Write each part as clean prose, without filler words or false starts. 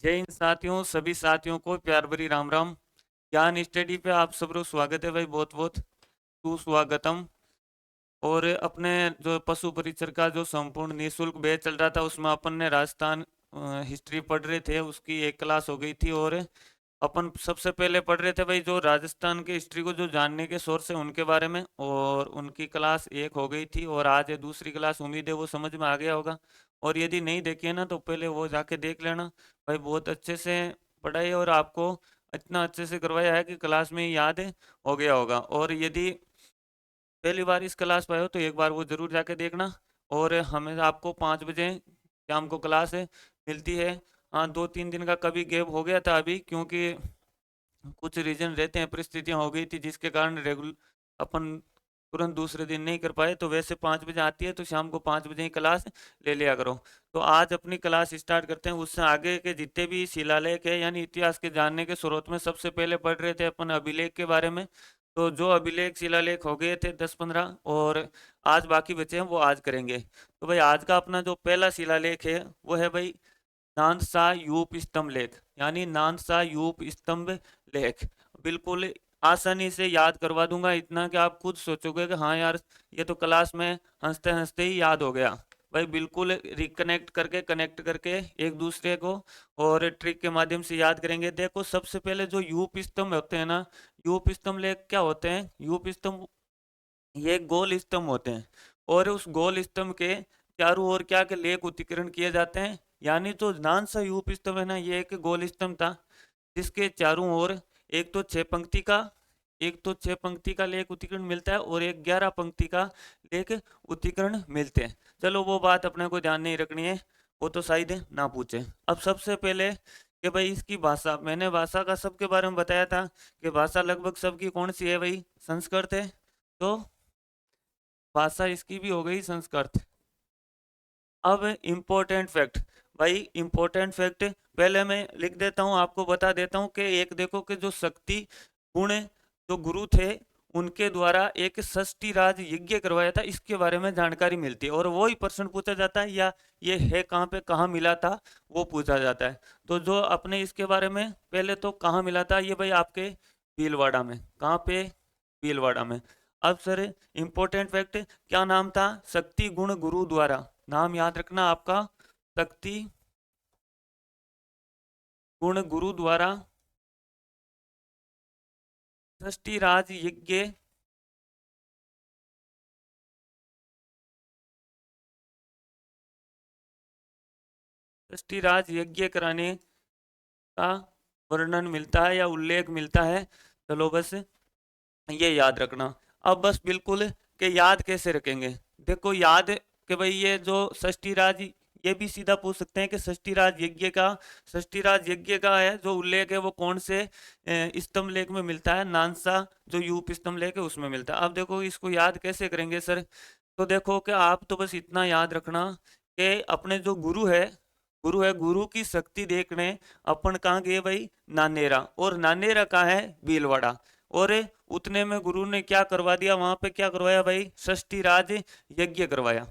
जय हिंद साथियों, सभी साथियों को प्यार भरी राम राम। ज्ञान स्टडी पे आप सबरो स्वागत है भाई, बहुत बहुत सुस्वागतम। और अपने जो पशु परिचर का जो संपूर्ण निःशुल्क बैच चल रहा था, उसमें अपन ने राजस्थान हिस्ट्री पढ़ रहे थे, उसकी एक क्लास हो गई थी। और अपन सबसे पहले पढ़ रहे थे भाई जो राजस्थान के हिस्ट्री को जो जानने के सोर्स है उनके बारे में, और उनकी क्लास एक हो गई थी। और आज है दूसरी क्लास, उम्मीद है वो समझ में आ गया होगा। और यदि नहीं देखी है ना तो पहले वो जाके देख लेना भाई, बहुत अच्छे से पढ़ाई और आपको इतना अच्छे से करवाया है कि क्लास में ही याद हो गया होगा। और यदि पहली बार इस क्लास पे आए हो तो एक बार वो जरूर जाके देखना। और हमें आपको 5 बजे शाम को क्लास है मिलती है। हाँ, 2-3 दिन का कभी गैप हो गया था अभी, क्योंकि कुछ रीजन रहते हैं, परिस्थितियां हो गई थी जिसके कारण रेगुलर अपन तुरंत दूसरे दिन नहीं कर पाए। तो वैसे 5 बजे आती है तो शाम को 5 बजे ही क्लास ले लिया करो। तो आज अपनी क्लास स्टार्ट करते हैं। उससे आगे के जितने भी शिलालेख है यानी इतिहास के जानने के स्रोत में सबसे पहले पढ़ रहे थे अपन अभिलेख के बारे में। तो जो अभिलेख शिलालेख हो गए थे 10-15, और आज बाकी बचे हैं वो आज करेंगे। तो भाई आज का अपना जो पहला शिलालेख है वो है भाई नानसा यूप स्तंभ लेख, यानी नानसा यूप स्तंभ लेख। बिल्कुल आसानी से याद करवा दूंगा, इतना कि आप खुद सोचोगे कि हाँ यार ये तो क्लास में हंसते हंसते ही याद हो गया। भाई बिल्कुल रिकनेक्ट करके कनेक्ट करके एक दूसरे को और ट्रिक के माध्यम से याद करेंगे। देखो सबसे पहले जो यूप स्तंभ होते हैं ना, यूप स्तंभ लेख क्या होते हैं? यूप स्तंभ ये गोल स्तंभ होते हैं, और उस गोल स्तंभ के चारों ओर क्या के लेख उत्कीर्ण किए जाते हैं। यानी तो नान सा यूप स्तंभ है ना, ये एक गोल स्तंभ था जिसके चारों ओर एक तो 6 पंक्ति का लेख उत्कीर्ण मिलता है, और एक 11 पंक्ति का लेख उत्कीर्ण मिलते हैं। चलो वो बात अपने को ध्यान नहीं रखनी है, वो तो शायद ना पूछे। अब सबसे पहले कि भाई इसकी भाषा, मैंने भाषा का सबके बारे में बताया था कि भाषा लगभग सबकी कौन सी है भाई, संस्कृत है। तो भाषा इसकी भी हो गई संस्कृत। अब इम्पोर्टेंट फैक्ट, भाई इम्पोर्टेंट फैक्ट पहले मैं लिख देता हूँ, आपको बता देता हूँ कि एक देखो कि जो शक्ति गुण जो गुरु थे उनके द्वारा एक षष्ठी राज यज्ञ करवाया था, इसके बारे में जानकारी मिलती है। और वो ही प्रश्न पूछा जाता है, या ये है कहाँ पे, कहाँ मिला था, वो पूछा जाता है। तो जो अपने इसके बारे में पहले तो कहाँ मिला था, ये भाई आपके भीलवाड़ा में। कहाँ पे? भीलवाड़ा में। अब सर इम्पोर्टेंट फैक्ट, क्या नाम था? शक्ति गुण गुरु द्वारा। नाम याद रखना आपका, शक्ति गुण गुरु द्वारा षष्ठी राज यज्ञ षष्ठी राज यज्ञ कराने का वर्णन मिलता है या उल्लेख मिलता है। चलो बस ये याद रखना। अब बस बिल्कुल के याद कैसे रखेंगे, देखो याद कि भाई ये जो षष्ठी राज, ये भी सीधा पूछ सकते हैं कि षष्ठी राज यज्ञ का है जो उल्लेख है वो कौन से स्तंभ लेख में मिलता है? नानसा जो यूप स्तंभ लेख है उसमें मिलता है। अब देखो इसको याद कैसे करेंगे सर? तो देखो कि आप तो बस इतना याद रखना कि अपने जो गुरु की शक्ति देखने अपन कहाँ गए भाई? नानेरा। और नानेरा कहाँ है? भीलवाड़ा। और उतने में गुरु ने क्या करवा दिया वहां पे? क्या करवाया भाई? षष्ठी राज यज्ञ करवाया।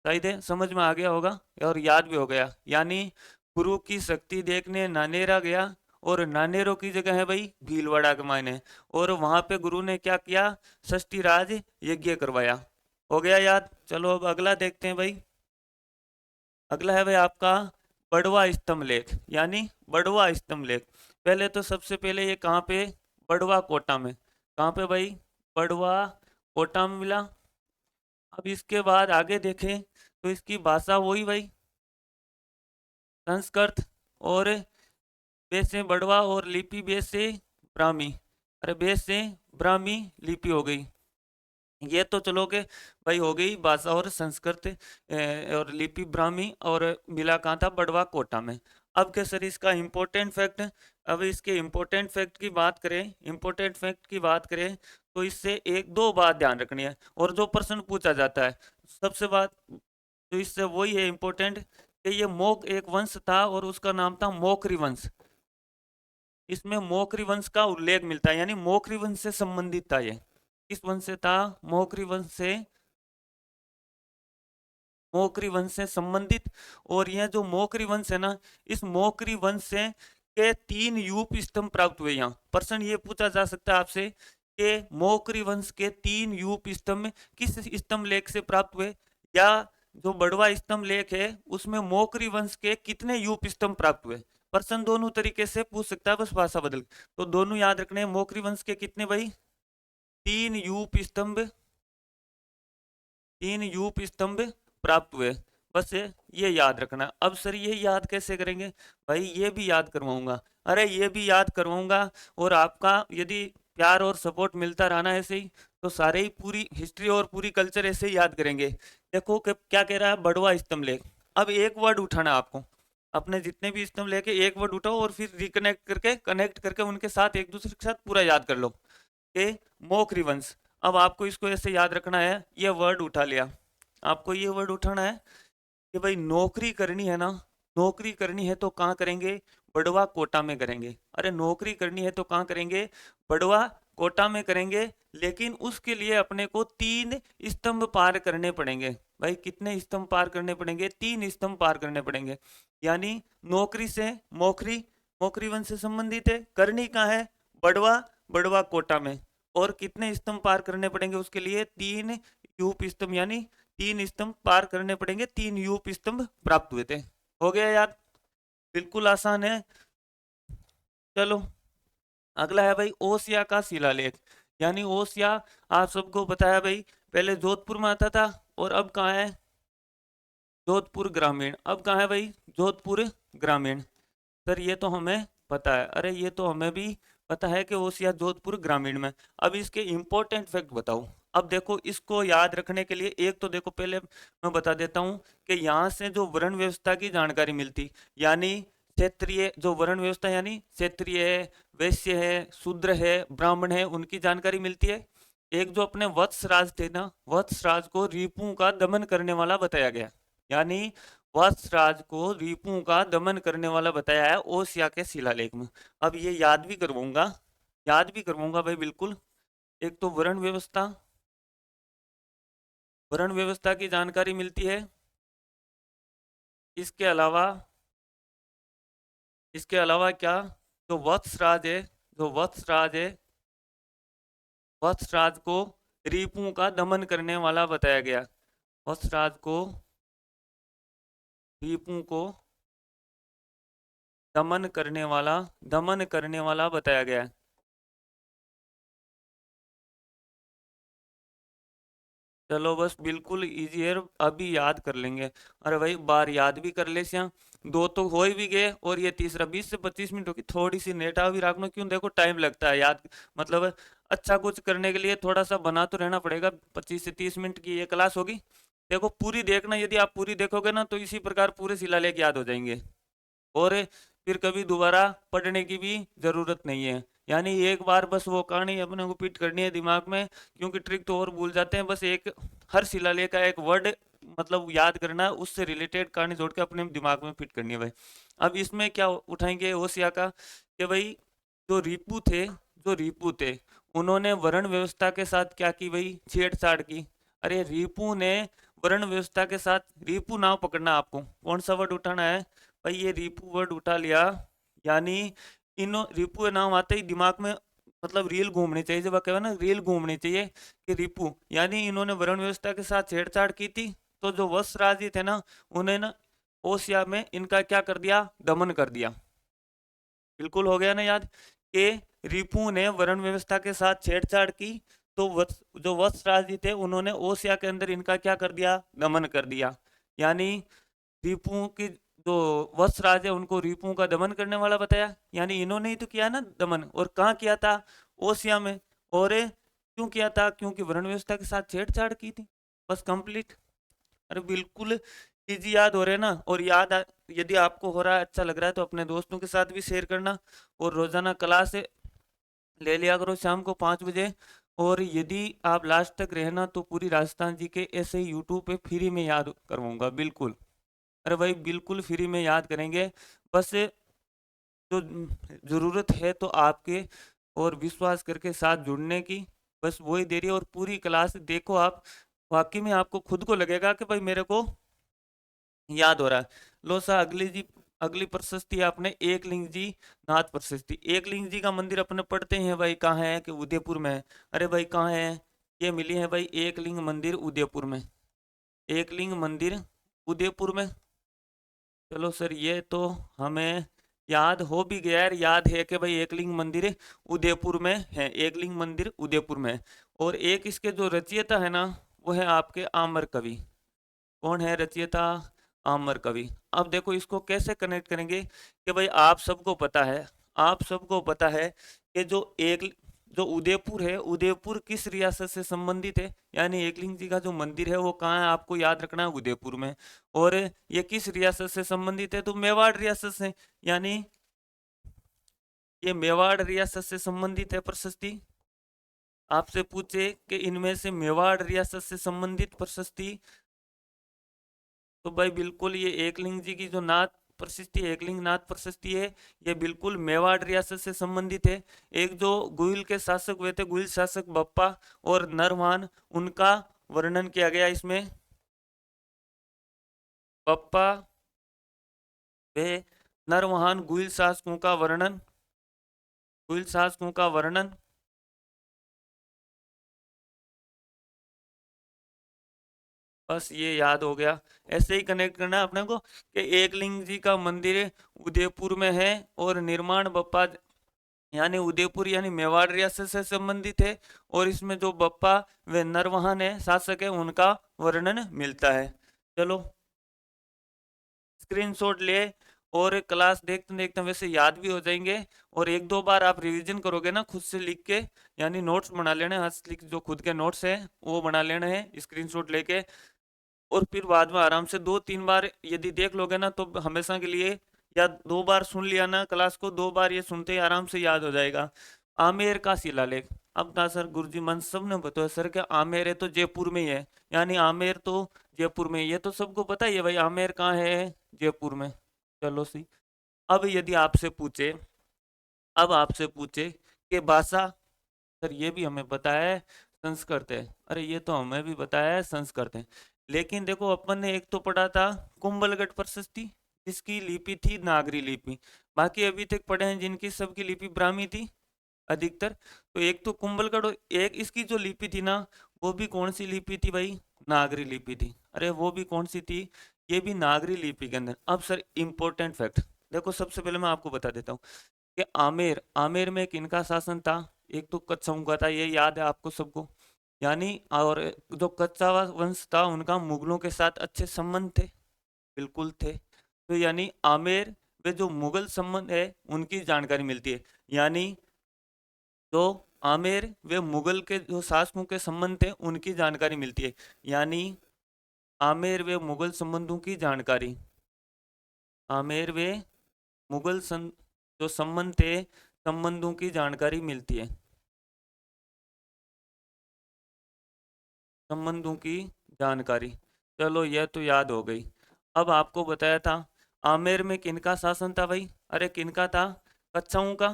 शायद है समझ में आ गया होगा और याद भी हो गया। यानी गुरु की शक्ति देखने नानेरा गया, और नानेरों की जगह है भाई भीलवाड़ा के मायने। और वहां पे गुरु ने क्या किया? षष्ठी राज यज्ञ करवाया। हो गया याद? चलो अब अगला देखते हैं भाई। अगला है भाई आपका बड़वा स्तंभ लेख, यानी बड़वा स्तंभ लेख। पहले तो सबसे पहले ये कहाँ पे? बड़वा कोटा में। कहाँ पे भाई? बड़वा कोटा में मिला। अब इसके बाद आगे देखें तो इसकी भाषा वही भाई संस्कृत, और बेस से बड़वा, और लिपि बेस से ब्राह्मी। अरे बेस से ब्राह्मी लिपि हो गई। ये तो चलो के भाई हो गई भाषा और संस्कृत और लिपि ब्राह्मी, और मिला कहाँ था? बड़वा कोटा में। अब क्या सर इसका इम्पोर्टेंट फैक्ट? अब इसके इम्पोर्टेंट फैक्ट की बात करें, तो इससे एक दो बात ध्यान रखनी है, और जो प्रश्न पूछा जाता है सबसे बात तो इससे वही है इम्पोर्टेंट, कि ये मोक एक वंश था और उसका नाम था मोकरी वंश। इसमें मोकरी वंश का उल्लेख मिलता है, यानी मोकरी वंश से संबंधित था ये। किस वंश से था? मोकरी वंश से मोकरी वंश से संबंधित। और यह जो मोकरी वंश है ना, इस मोकरी वंश से के 3 यूप स्तंभ प्राप्त हुए। यहाँ प्रश्न ये पूछा जा सकता है आपसे कि मोकरी वंश के 3 यूप स्तंभ किस स्तंभ लेख से प्राप्त हुए, या जो बड़वा स्तंभ लेख है उसमें मोकरी वंश के कितने यूप स्तंभ प्राप्त हुए। प्रश्न दोनों तरीके से पूछ सकता है, बस भाषा बदल। तो दोनों याद रखने हैं, मोकरी वंश के कितने भाई, 3 यूप स्तंभ, 3 यूप स्तंभ प्राप्त हुए। बस ये याद रखना। अब सर ये याद कैसे करेंगे भाई, ये भी याद करवाऊंगा। अरे ये भी याद करवाऊंगा, और आपका यदि प्यार और सपोर्ट मिलता रहना ऐसे ही, तो सारे ही पूरी हिस्ट्री और पूरी कल्चर ऐसे ही याद करेंगे। देखो कि क्या कह रहा है, बड़वा स्तंभ लेख। अब एक वर्ड उठाना आपको, अपने जितने भी स्तंभ लेके एक वर्ड उठाओ और फिर रिकनेक्ट करके कनेक्ट करके उनके साथ एक दूसरे के साथ पूरा याद कर लो कि मोकरी वंश। अब आपको इसको ऐसे याद रखना है, ये वर्ड उठा लिया, आपको ये वर्ड उठाना है कि भाई नौकरी करनी है ना, नौकरी करनी है तो कहाँ करेंगे, बड़वा कोटा में करेंगे। अरे नौकरी करनी है तो कहाँ करेंगे, बड़वा कोटा में करेंगे। लेकिन उसके लिए अपने को 3 स्तंभ पार करने पड़ेंगे। भाई कितने स्तंभ पार करने पड़ेंगे, 3 स्तंभ पार करने पड़ेंगे। यानी नौकरी से मोकरी, मोकरी वंश से संबंधित है, करनी कहाँ है, बड़वा, बड़वा कोटा में। और कितने स्तंभ पार करने पड़ेंगे उसके लिए, 3 यूप स्तंभ, यानी 3 स्तंभ पार करने पड़ेंगे, 3 यूप स्तंभ प्राप्त हुए थे। हो गया याद, बिल्कुल आसान है। चलो अगला है भाई ओसिया का शिलालेख। यानी ओसिया आप सबको बताया भाई, पहले जोधपुर में आता था और अब कहाँ है, जोधपुर ग्रामीण। अब कहाँ है भाई, जोधपुर ग्रामीण। सर ये तो हमें पता है, अरे ये तो हमें भी पता है कि ओसिया जोधपुर ग्रामीण में। अब इसके इंपॉर्टेंट फैक्ट बताओ। अब देखो इसको याद रखने के लिए एक तो देखो पहले मैं बता देता हूँ कि यहाँ से जो वर्ण व्यवस्था की जानकारी मिलती, यानी क्षेत्रीय जो वर्ण व्यवस्था, यानी क्षेत्रीय है, वैश्य है, शूद्र है, ब्राह्मण है, उनकी जानकारी मिलती है। एक जो अपने वत्स राज थे ना, वत्स राज को रिपुओं का दमन करने वाला बताया गया। यानी वत्स राज को रिपुओं का दमन करने वाला बताया है ओसिया के शिलालेख में। अब ये याद भी करवाऊंगा, याद भी करवाऊंगा भाई बिल्कुल। एक तो वर्ण व्यवस्था, वर्ण व्यवस्था की जानकारी मिलती है। इसके अलावा, इसके अलावा क्या, जो वत्स राज है, जो वत्स राज है, वत्स राज को रिपुओं का दमन करने वाला बताया गया। वत्स राज को रिपुओं को दमन करने वाला बताया गया है। चलो बस बिल्कुल इजी है, अभी याद कर लेंगे। अरे भाई बार याद भी कर ले श्याम, दो तो हो ही भी गए और ये तीसरा 20 से 25 मिनट होगी। थोड़ी सी नेटा भी रखना, क्यों देखो टाइम लगता है याद, मतलब अच्छा कुछ करने के लिए थोड़ा सा बना तो रहना पड़ेगा। 25 से 30 मिनट की ये क्लास होगी। देखो पूरी देखना, यदि आप पूरी देखोगे ना तो इसी प्रकार पूरे शिलालेख याद हो जाएंगे, और फिर कभी दोबारा पढ़ने की भी ज़रूरत नहीं है। यानी एक बार बस वो कहानी अपने को फिट करनी है दिमाग में, क्योंकि ट्रिक तो और भूल जाते हैं। बस एक हर शिलालेख का एक वर्ड मतलब याद करना है, उससे रिलेटेड कहानी जोड़ के अपने दिमाग में फिट करनी है भाई। अब इसमें क्या उठाएंगे ओसिया का, कि भाई जो रिपू थे, जो रिपू थे उन्होंने वर्ण व्यवस्था के साथ क्या की भाई, छेड़छाड़ की। अरे रिपू ने वर्ण व्यवस्था के साथ, रिपू नाम पकड़ना आपको, कौन सा वर्ड उठाना है भाई, ये रिपू वर्ड उठा लिया। यानी इन रिपू नाम आते ही दिमाग में मतलब रील घूमनी चाहिए, जब कहते ना रील घूमनी चाहिए कि रिपू, यानी इन्होंने वर्ण व्यवस्था के साथ छेड़छाड़ की थी। तो जो वत्सराजी थे ना, उन्हें ना ओसिया में इनका क्या कर दिया, दमन कर दिया। बिल्कुल हो गया ना याद, कि रिपू ने वर्ण व्यवस्था के साथ छेड़छाड़ की, तो जो वत्सराजी थे उन्होंने ओसिया के अंदर इनका क्या कर दिया, दमन कर दिया। यानी रिपुओं की जो वत्सराज है उनको रिपुओं का दमन करने वाला बताया। यानी इन्होंने ही तो किया ना दमन, और कहाँ किया था, ओसिया में। और क्यों किया था, क्योंकि वर्ण व्यवस्था के साथ छेड़छाड़ की थी। बस कंप्लीट। अरे बिल्कुल इजी याद हो रहे हैं ना। और यदि आपको हो रहा है, अच्छा लग रहा है, तो अपने दोस्तों के साथ भी शेयर करना। और रोजाना क्लास ले लिया करो शाम को 5 बजे। और यदि आप लास्ट तक रहना तो पूरी राजस्थान जी के ऐसे ही यूट्यूब पे फ्री में याद करवाऊंगा बिल्कुल। अरे भाई बिल्कुल फ्री में याद करेंगे। बस जो ज़रूरत है तो आपके और विश्वास करके साथ जुड़ने की, बस वही देरी है। और पूरी क्लास देखो आप, वाकई में आपको खुद को लगेगा कि भाई मेरे को याद हो रहा है। लो सा अगली प्रशस्ति आपने एकलिंग जी नाथ प्रशस्ति। एकलिंग जी का मंदिर अपने पढ़ते हैं भाई, कहाँ है कि उदयपुर में है। अरे भाई कहाँ है, ये मिली है भाई एकलिंग मंदिर उदयपुर में। एकलिंग मंदिर उदयपुर में। चलो सर ये तो हमें याद हो भी गया है, याद है कि भाई एकलिंग मंदिर उदयपुर में है, एकलिंग मंदिर उदयपुर में है। और एक इसके जो रचयिता है ना, वो है आपके आमर कवि। कौन है रचयिता? आमर कवि। अब देखो इसको कैसे कनेक्ट करेंगे कि भाई आप सबको पता है, आप सबको पता है कि जो उदयपुर है, उदयपुर किस रियासत से संबंधित है? यानी एकलिंग जी का जो मंदिर है वो कहाँ है, आपको याद रखना है उदयपुर में। और ये किस रियासत से संबंधित है? तो मेवाड़ रियासत से। यानी ये मेवाड़ रियासत से संबंधित है प्रशस्ति। आपसे पूछे कि इनमें से मेवाड़ रियासत से संबंधित प्रशस्ति, तो भाई बिल्कुल ये एकलिंग जी की जो नाथ प्रशस्ति है, एकलिंग नाथ प्रशस्ति है, ये बिल्कुल मेवाड़ रियासत से संबंधित है। एक जो गुइल के शासक हुए थे, गुइल शासक बप्पा और नरवान, उनका वर्णन किया गया इसमें। बप्पा वे नरवान गुइल शासकों का वर्णन, गुइल शासकों का वर्णन। बस ये याद हो गया। ऐसे ही कनेक्ट करना है अपने को कि एकलिंग जी का मंदिर उदयपुर में है और निर्माण बप्पा यानी उदयपुर यानी मेवाड़ रियासत से संबंधित है। और इसमें जो बप्पा वे नरवाहन है, शासक है, उनका वर्णन मिलता है। चलो स्क्रीनशॉट ले और क्लास देखते देखते वैसे याद भी हो जाएंगे। और एक दो बार आप रिवीजन करोगे ना खुद से लिख के, यानी नोट्स बना लेने, हस्त जो खुद के नोट्स है वो बना लेने हैं स्क्रीनशॉट लेके। और फिर बाद में आराम से दो तीन बार यदि देख लोगे ना तो हमेशा के लिए, या दो बार सुन लिया ना क्लास को, दो बार ये सुनते ही आराम से याद हो जाएगा। आमेर का शिलालेख। अब कहा सर गुरुजी मन सबने बताया सर क्या आमेर है तो जयपुर में ही है, यानी आमेर तो जयपुर में ही है, ये तो सबको पता ही है भाई आमेर कहाँ है, जयपुर में। चलो सी, अब यदि आपसे पूछे, अब आपसे पूछे कि भाषा, सर ये भी हमें पता है संस्कृत है। अरे ये तो हमें भी पता है संस्कृत है, लेकिन देखो अपन ने एक तो पढ़ा था कुंभलगढ़ प्रशस्ति, जिसकी लिपि थी नागरी लिपि। बाकी अभी तक पढ़े हैं जिनकी सबकी लिपि ब्राह्मी थी अधिकतर। तो एक तो कुंभलगढ़ और एक इसकी जो लिपि थी ना, वो भी कौन सी लिपि थी भाई? नागरी लिपि थी। अरे वो भी कौन सी थी? ये भी नागरी लिपि के अंदर। अब सर इंपॉर्टेंट फैक्ट देखो, सबसे पहले मैं आपको बता देता हूँ कि आमेर, आमेर में किनका शासन था? एक तो कच्छों का था, ये याद है आपको सबको। यानी और जो कच्छा वंश था उनका मुगलों के साथ अच्छे संबंध थे, बिल्कुल थे। तो यानी आमेर वे जो मुगल संबंध है उनकी जानकारी मिलती है। यानी जो आमेर वे मुगल के जो शासकों के संबंध थे उनकी जानकारी मिलती है। यानी आमेर वे मुगल संबंधों की जानकारी, आमेर वे जो संबंध थे, संबंधों की जानकारी मिलती है, संबंधों की जानकारी। चलो यह तो याद हो गई। अब आपको बताया था आमेर में किनका शासन था भाई? अरे किनका था? कच्छाओं का।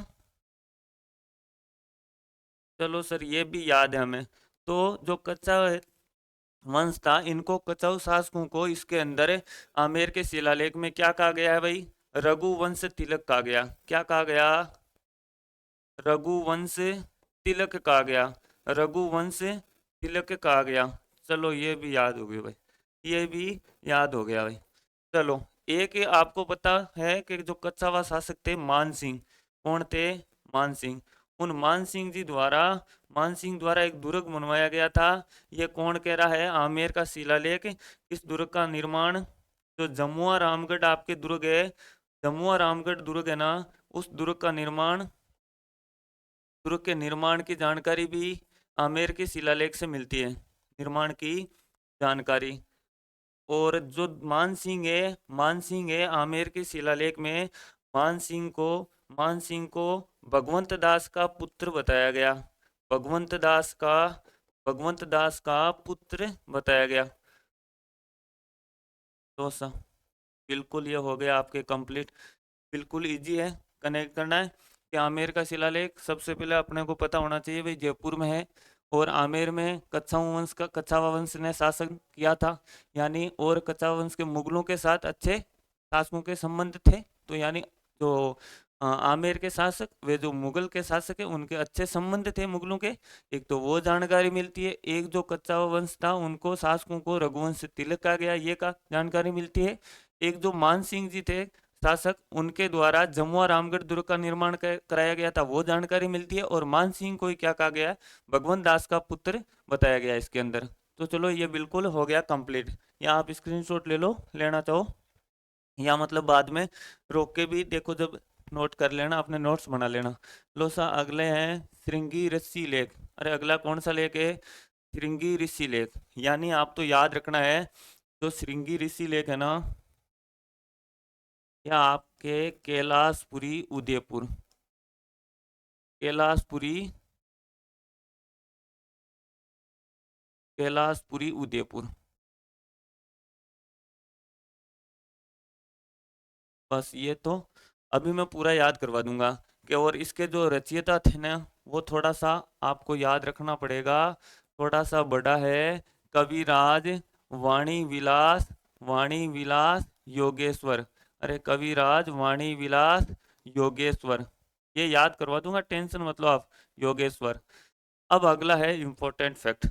चलो सर ये भी याद है हमें। तो जो कच्छा वंश था, इनको कच्छाऊ शासकों को इसके अंदर आमेर के शिलालेख में क्या कहा गया है भाई? रघुवंश तिलक कहा गया। क्या कहा गया? रघुवंश तिलक कहा गया, रघुवंश तिलक कहा गया। चलो ये भी याद हो गया भाई, ये भी याद हो गया भाई। चलो एक ये आपको पता है कि जो कच्छावा शासक थे मान सिंह, कौन थे? मान सिंह। उन मान सिंह जी द्वारा, मान सिंह द्वारा एक दुर्ग बनवाया गया था। ये कौन कह रहा है? आमेर का शिलालेख। इस दुर्ग का निर्माण, जो जमुआ रामगढ़ आपके दुर्ग है, जमुआ रामगढ़ दुर्ग है ना, उस दुर्ग का निर्माण, दुर्ग के निर्माण की जानकारी भी आमेर के शिलालेख से मिलती है, निर्माण की जानकारी। और जो मान सिंह है, मान सिंह है आमेर के शिलालेख में, मान सिंह को, मान सिंह को भगवंत दास का पुत्र बताया गया, भगवंत दास का, भगवंत दास का पुत्र बताया गया। तो बिल्कुल ये हो गया आपके कंप्लीट। बिल्कुल इजी है, कनेक्ट करना है कि आमेर का शिलालेख सबसे पहले अपने को पता होना चाहिए भाई जयपुर में है। और आमेर में कच्छावा वंश ने शासन किया था, यानी और कच्छावा वंश के मुगलों के साथ अच्छे शासकों के संबंध थे। तो यानी जो आमेर के शासक, वे जो मुगल के शासक है उनके अच्छे संबंध थे मुगलों के, एक तो वो जानकारी मिलती है। एक जो कच्छावा वंश था उनको शासकों को रघुवंश तिलक कहा गया, ये का जानकारी मिलती है। एक जो मान सिंह जी थे शासक, उनके द्वारा जमुआ रामगढ़ दुर्ग का निर्माण कराया गया था, वो जानकारी मिलती है। और मान सिंह को ही क्या कहा गया है, भगवंत दास का पुत्र बताया गया है इसके अंदर। तो चलो ये बिल्कुल हो गया कंप्लीट। या आप स्क्रीनशॉट ले लो, लेना चाहो, या मतलब बाद में रोक के भी देखो, जब नोट कर लेना, अपने नोट्स बना लेना। लो सा अगले हैं श्रृंगी ऋषि लेख। अरे अगला कौन सा लेख है, श्रृंगी ऋषि लेख। यानी आप तो याद रखना है, जो श्रृंगी ऋषि लेख है ना, या आपके कैलाशपुरी उदयपुर, कैलाशपुरी, कैलाशपुरी उदयपुर, बस ये तो अभी मैं पूरा याद करवा दूंगा। कि और इसके जो रचयिता थे ना, वो थोड़ा सा आपको याद रखना पड़ेगा, थोड़ा सा बड़ा है। कविराज वाणी विलास, वाणी विलास योगेश्वर। अरे कविराज वाणी विलास योगेश्वर, ये याद करवा दूंगा, टेंशन मत लो आप। योगेश्वर। अब अगला है इंपॉर्टेंट फैक्ट।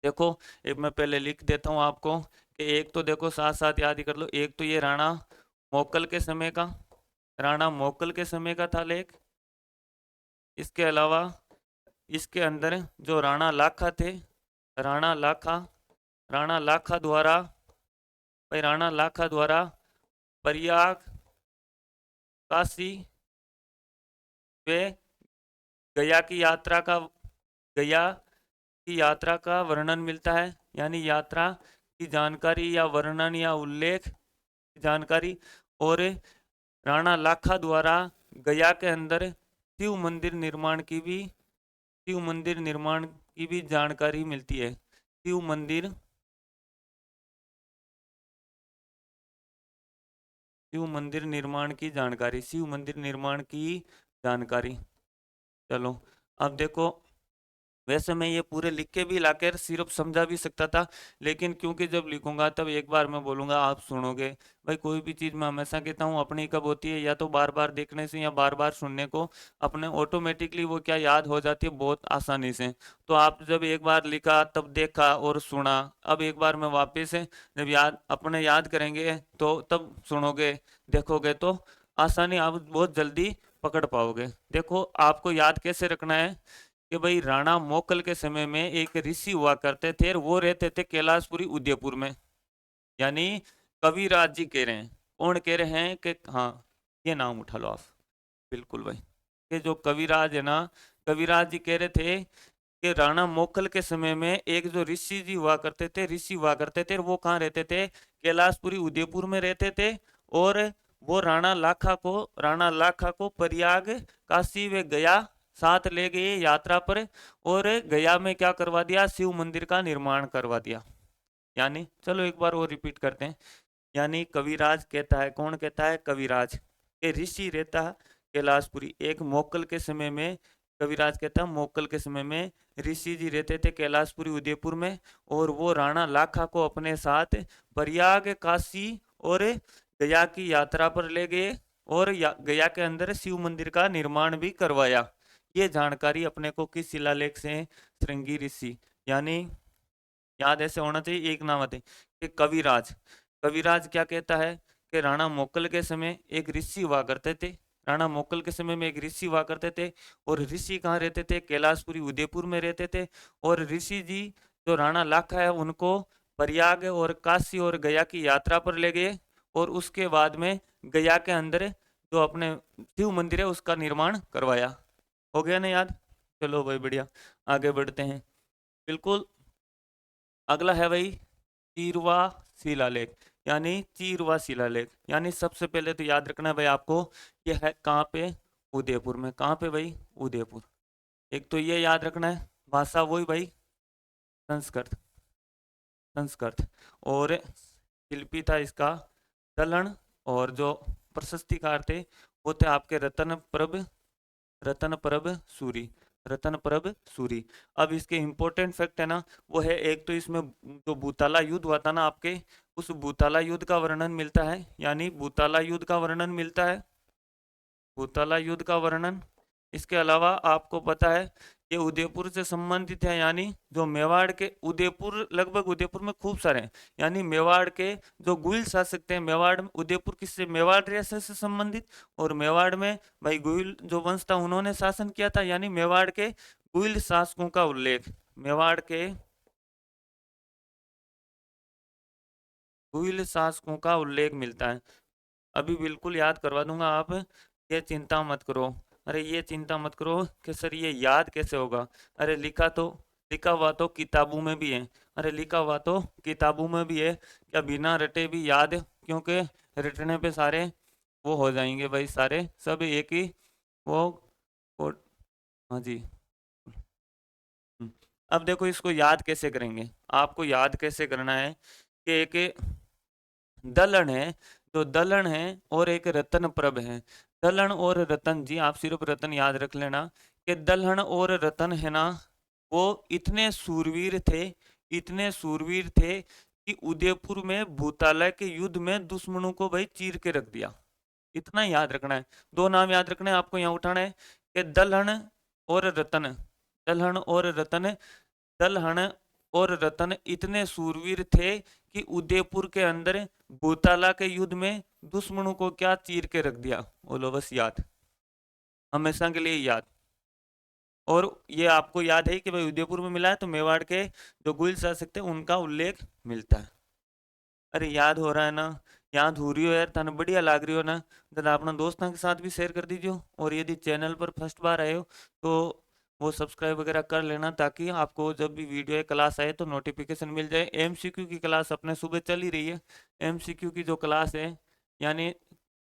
देखो, एक मैं पहले लिख देता हूँ आपको, कि एक तो देखो साथ साथ याद ही कर लो। एक तो ये राणा मोकल के समय का, राणा मोकल के समय का था लेख। इसके अलावा इसके अंदर जो राणा लाखा थे, राणा लाखा, राणा लाखा द्वारा, भाई राणा लाखा द्वारा प्रयाग, काशी वे गया की यात्रा का, गया की यात्रा का वर्णन मिलता है। यानी यात्रा की जानकारी या वर्णन या उल्लेख की जानकारी। और राणा लाखा द्वारा गया के अंदर शिव मंदिर निर्माण की भी, शिव मंदिर निर्माण की भी जानकारी मिलती है। शिव मंदिर, शिव मंदिर निर्माण की जानकारी, शिव मंदिर निर्माण की जानकारी। चलो, अब देखो, वैसे मैं ये पूरे लिख के भी लाकर सिर्फ समझा भी सकता था, लेकिन क्योंकि जब लिखूंगा तब एक बार मैं बोलूंगा, आप सुनोगे। भाई कोई भी चीज़ मैं हमेशा कहता हूँ अपनी कब होती है, या तो बार बार देखने से या बार बार सुनने को अपने ऑटोमेटिकली वो क्या याद हो जाती है बहुत आसानी से। तो आप जब एक बार लिखा, तब देखा और सुना, अब एक बार मैं वापस से जब याद अपने याद करेंगे तो तब सुनोगे, देखोगे, तो आसानी आप बहुत जल्दी पकड़ पाओगे। देखो आपको याद कैसे रखना है, कि भाई राणा मोकल के समय में एक ऋषि हुआ करते थे, और वो रहते थे कैलाशपुरी उदयपुर में। यानी कविराज जी कह रहे हैं, कौन कह रहे हैं, कि हाँ, ये नाम उठा लो आप, बिल्कुल भाई, ये जो कविराज है ना, कविराज जी कह रहे थे कि राणा मोकल के समय में एक जो ऋषि जी हुआ करते थे, ऋषि हुआ करते थे, वो कहाँ रहते थे, कैलाशपुरी उदयपुर में रहते थे। और वो राणा लाखा को प्रयाग, काशी व गया साथ ले गए यात्रा पर, और गया में क्या करवा दिया, शिव मंदिर का निर्माण करवा दिया। यानी चलो एक बार और रिपीट करते हैं। यानी कविराज कहता है, कौन कहता है, कविराज, ये ऋषि रहता है कैलाशपुरी, एक मोकल के समय में, कविराज कहता है मोकल के समय में ऋषि जी रहते थे कैलाशपुरी उदयपुर में, और वो राणा लाखा को अपने साथ प्रयाग, काशी और गया की यात्रा पर ले गए, और गया के अंदर शिव मंदिर का निर्माण भी करवाया। ये जानकारी अपने को किस शिलालेख से, श्रृंगी ऋषि। यानी याद ऐसे होना चाहिए, एक नाम आते कि कविराज, कविराज क्या कहता है, कि राणा मोकल के समय एक ऋषि हुआ करते थे, राणा मोकल के समय में एक ऋषि हुआ करते थे, और ऋषि कहाँ रहते थे, कैलाशपुरी उदयपुर में रहते थे। और ऋषि जी जो राणा लाखा है उनको प्रयाग और काशी और गया की यात्रा पर ले गए, और उसके बाद में गया के अंदर जो अपने शिव मंदिर है उसका निर्माण करवाया। हो गया ना याद। चलो भाई बढ़िया, आगे बढ़ते हैं। बिल्कुल, अगला है भाई चीरवा शिलालेख। यानी चीरवा शिलालेख, यानी सबसे पहले तो याद रखना है भाई आपको, ये है कहाँ पे, उदयपुर में। कहाँ पे भाई, उदयपुर। एक तो ये याद रखना है, भाषा वही भाई, संस्कृत, संस्कृत। और शिल्पी था इसका दलण, और जो प्रशस्तिकार थे वो थे आपके रतन प्रभ, रतन प्रभ सूरी, रतन प्रभ सूरी। अब इसके इंपॉर्टेंट फैक्ट है ना, वो है एक तो इसमें जो भूताला युद्ध हुआ था ना आपके, उस भूताला युद्ध का वर्णन मिलता है, यानी भूताला युद्ध का वर्णन मिलता है, भूताला युद्ध का वर्णन। इसके अलावा आपको पता है ये उदयपुर से संबंधित है, यानी जो मेवाड़ के उदयपुर, लगभग उदयपुर में खूब सारे हैं, यानी मेवाड़ के जो गुइल शासक थे, मेवाड़ उदयपुर किससे, मेवाड़ रियासत से संबंधित, और मेवाड़ में भाई गुइल जो वंश था उन्होंने शासन किया था, यानी मेवाड़ के गुइल शासकों का उल्लेख, मेवाड़ के गुइल शासकों का उल्लेख मिलता है। अभी बिल्कुल याद करवा दूंगा, आप ये चिंता मत करो। अरे ये चिंता मत करो कि सर ये याद कैसे होगा, अरे लिखा हुआ तो किताबों में भी है, अरे लिखा हुआ तो किताबों में भी है, क्या बिना रटे भी याद, क्योंकि रटने पे सारे वो हो जाएंगे भाई, सारे सब एक ही वो हाँ जी। अब देखो इसको याद कैसे करेंगे, आपको याद कैसे करना है कि एक दलहन है, तो दलहन है और एक रतन प्रभ है। दलहन और रतन जी, आप सिर्फ रतन याद रख लेना कि दलहन और रतन है ना, वो इतने सूरवीर थे, इतने सूरवीर थे कि उदयपुर में भूतालय के युद्ध में दुश्मनों को भाई चीर के रख दिया। इतना याद रखना है, दो नाम याद रखना है आपको, यहाँ उठाना है कि दलहन और रतन, दलहन और रतन, दलहन और रतन इतने सूरवीर थे कि उदयपुर के अंदर भूताला के युद्ध में दुश्मनों को क्या चीर के रख दिया, बोलो बस याद, हमेशा के लिए याद। और ये आपको याद है कि भाई उदयपुर में मिला है, तो मेवाड़ के जो गुइल शासक थे उनका उल्लेख मिलता है। अरे याद हो रहा है ना, याद हो रही हो यार, तने बढ़िया लाग रही हो ना, जरा अपना दोस्तों के साथ भी शेयर कर दीजिए, और यदि चैनल पर फर्स्ट बार आए हो तो वो सब्सक्राइब वगैरह कर लेना, ताकि आपको जब भी वीडियो या क्लास आए तो नोटिफिकेशन मिल जाए। एमसीक्यू की क्लास अपने सुबह चल ही रही है, एमसीक्यू की जो क्लास है, यानी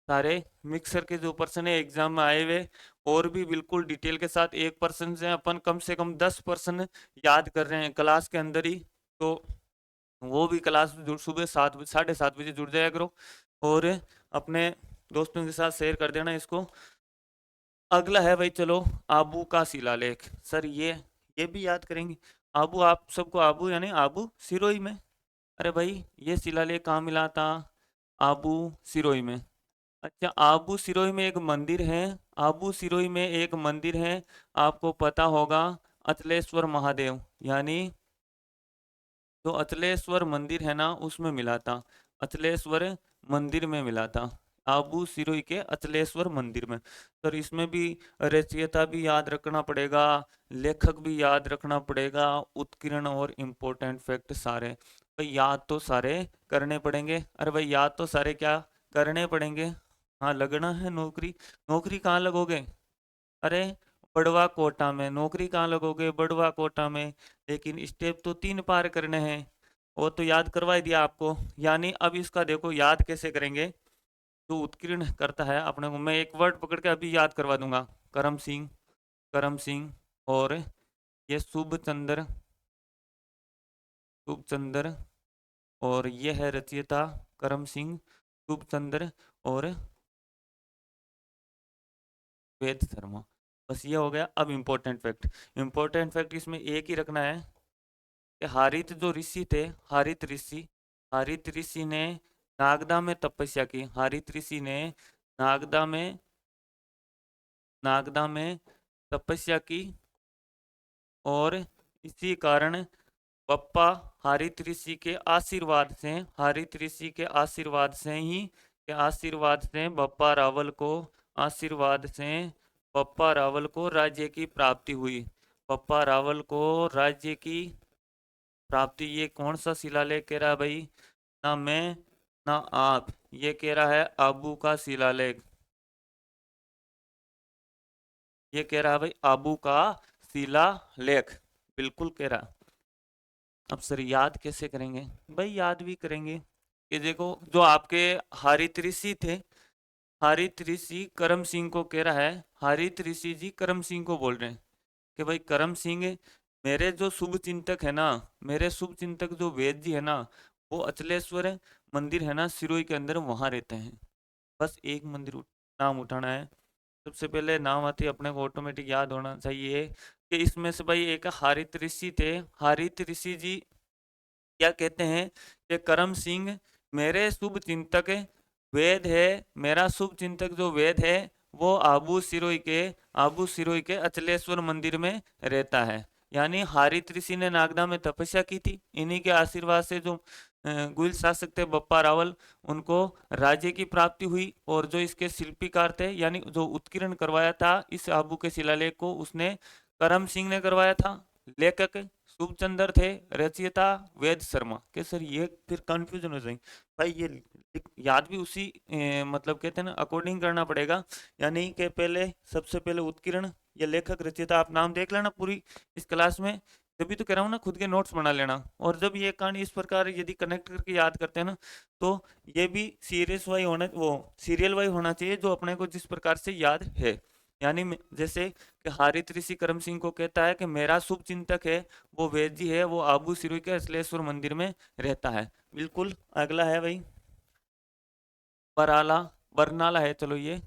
सारे मिक्सर के जो पर्सन है एग्जाम में आए हुए, और भी बिल्कुल डिटेल के साथ, एक पर्सन से अपन कम से कम 10% याद कर रहे हैं क्लास के अंदर ही, तो वो भी क्लास सुबह 7 साढ़े 7 बजे जुड़ जाया करो, और अपने दोस्तों के साथ शेयर कर देना इसको। अगला है भाई, चलो, आबू का शिलालेख, सर ये भी याद करेंगे। आबू, आप सबको आबू यानी आबू सिरोही में, अरे भाई ये शिलालेख कहाँ मिला था, आबू सिरोही में। अच्छा, आबू सिरोही में एक मंदिर है, आबू सिरोही में एक मंदिर है, आपको पता होगा, अचलेश्वर महादेव, यानी जो अचलेश्वर मंदिर है ना उसमें मिला था, अचलेश्वर मंदिर में मिला था, आबू सिरोही के अचलेश्वर मंदिर में। तो इसमें भी रचयिता भी याद रखना पड़ेगा, लेखक भी याद रखना पड़ेगा, उत्कीर्ण और इम्पोर्टेंट फैक्ट सारे भाई याद तो सारे करने पड़ेंगे। अरे भाई याद तो सारे क्या करने पड़ेंगे, हाँ लगना है नौकरी। नौकरी कहाँ लगोगे, अरे बड़वा कोटा में, नौकरी कहाँ लगोगे, बड़वा कोटा में, लेकिन स्टेप तो 3 पार करने हैं, वो तो याद करवा ही दिया आपको। यानी अब इसका देखो याद कैसे करेंगे, जो उत्कीर्ण करता है अपने को, मैं एक वर्ड पकड़ के अभी याद करवा दूंगा, करम सिंह, करम सिंह, और ये शुभ चंद्र, शुभ चंद्र, और ये है रचयिता करम सिंह, शुभ चंद्र, और वेद शर्मा। बस ये हो गया। अब इम्पोर्टेंट फैक्ट, इम्पोर्टेंट फैक्ट इसमें एक ही रखना है कि हारित जो ऋषि थे, हारित ऋषि, हारित ऋषि ने नागदा में तपस्या की, हारित ऋषि ने नागदा में, नागदा में तपस्या की, और इसी कारण बप्पा हारित ऋषि के आशीर्वाद से, हारित ऋषि के आशीर्वाद से ही, के आशीर्वाद से बप्पा रावल को, आशीर्वाद से बप्पा रावल को राज्य की प्राप्ति हुई, बप्पा रावल को राज्य की प्राप्ति। ये कौन सा शिलालेख कह रहा है भाई, ना मैं ना आप, ये कह रहा है आबू का शिलालेख, ये कह रहा है भाई आबू का शिलालेख, बिल्कुल कह रहा। अब सर याद कैसे करेंगे, भाई याद भी करेंगे कि देखो जो आपके हारित ऋषि थे, हारित ऋषि करम सिंह को कह रहा है, हारित ऋषि जी करम सिंह को बोल रहे हैं कि भाई करम सिंह, मेरे जो शुभ चिंतक है ना, मेरे शुभ चिंतक जो वेद जी है ना, वो अचलेश्वर मंदिर है ना सिरोही के अंदर, वहां रहते हैं। बस एक मंदिर नाम उठाना है, सबसे पहले नाम आते ही अपने को ऑटोमेटिक याद होना चाहिए कि इसमें से भाई एक हारित ऋषि थे। हारित ऋषि जी क्या कहते हैं कि करम सिंह मेरे शुभ चिंतक वेद है, मेरा शुभ चिंतक जो वेद है वो आबू सिरोही के अचलेश्वर मंदिर में रहता है। यानी हारित ऋषि ने नागदा में तपस्या की थी, इन्हीं के आशीर्वाद से जो गुइल शासक थे बप्पा रावल, उनको राज्य की प्राप्ति हुई। और जो इसके शिल्पीकार थे यानी जो उत्कीर्ण करवाया था इस आबू के शिलालेख को, उसने करम सिंह ने करवाया था। लेखक शुभचंद्र थे, रचयिता वेद शर्मा के। सर ये फिर कंफ्यूजन हो जाएंगे भाई, ये याद भी उसी मतलब कहते हैं ना अकॉर्डिंग करना पड़ेगा। यानी कि पहले सबसे पहले उत्कीर्ण, ये लेखक रचयिता आप नाम देख लेना पूरी इस क्लास में, जब भी तो कह रहा हूँ ना खुद के नोट्स बना लेना। और जब ये कहानी इस प्रकार यदि कनेक्ट करके याद करते हैं ना, तो ये भी सीरियस वाई होना, वो सीरियल वाई होना चाहिए जो अपने को जिस प्रकार से याद है। यानी जैसे कि हारित ऋषि करम सिंह को कहता है कि मेरा शुभ चिंतक है वो वेद जी है, वो आबू सिरोही के अचलेश्वर मंदिर में रहता है। बिल्कुल। अगला है भाई बराला, बरनाला है, चलो ये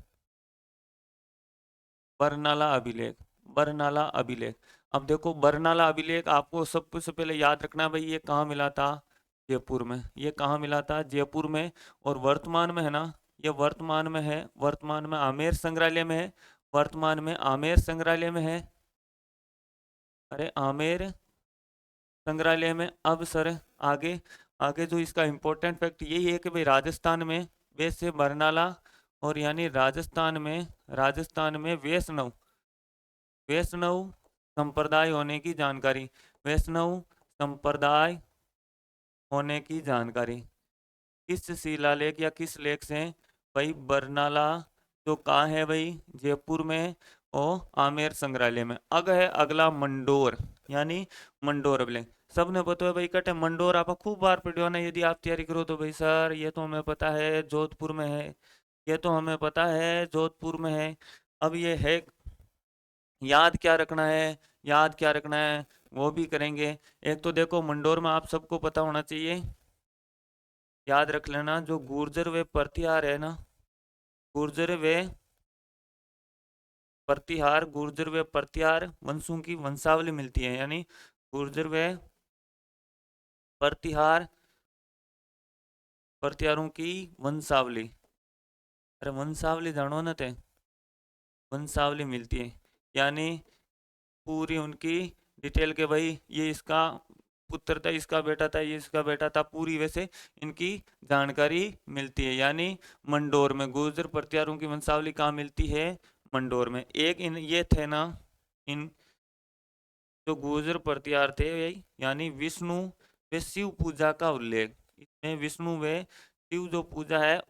बरनाला अभिलेख। बरनाला अभिलेख, अब देखो बरनाला अभिलेख आपको सबसे पहले याद रखना है भाई, ये कहाँ मिला था? जयपुर में। ये कहाँ मिला था? जयपुर में। और वर्तमान में है ना, ये वर्तमान में है, वर्तमान में आमेर संग्रहालय में है, वर्तमान में आमेर संग्रहालय में है। अरे आमेर संग्रहालय में। अब सर आगे, आगे जो इसका इम्पोर्टेंट फैक्ट यही है कि भाई राजस्थान में वैसे बरनाला, और यानी राजस्थान में वैष्णव वैष्णव संप्रदाय होने की जानकारी, वैष्णव संप्रदाय होने की जानकारी किस शिलालेख या किस लेख से? भाई बरनाला जो कहाँ है भाई? जयपुर में। और आमेर संग्रहालय में। अग है अगला मंडोर, यानी मंडोर अभिलेख। सबने पता है भाई कटे मंडोर, आप खूब बार पढ़ियो ना यदि आप तैयारी करो तो। भाई सर ये तो हमें पता है जोधपुर में है, ये तो हमें पता है जोधपुर में है। अब ये है, याद क्या रखना है, याद क्या रखना है वो भी करेंगे। एक तो देखो मंडोर में आप सबको पता होना चाहिए, याद रख लेना, जो गुर्जर वे प्रतिहार है ना, गुर्जर वे प्रतिहार, गुर्जर वे प्रतिहार वंशों की वंशावली मिलती है। यानी गुर्जर वे प्रतिहार, प्रतिहारों की वंशावली। अरे वंशावली जानो ना ते, वंशावली मिलती है। यानी पूरी उनकी डिटेल के भाई ये इसका पुत्र था, इसका बेटा था, ये इसका बेटा था, पूरी वैसे इनकी जानकारी मिलती है। यानी मंडोर में गुर्जर प्रतिहारों की वंशावली कहाँ मिलती है? मंडोर में। एक इन ये थे ना, इन जो गुर्जर प्रतिहार थे यानी विष्णु व शिव पूजा का उल्लेख, इसमें विष्णु व शिव जो पूजा है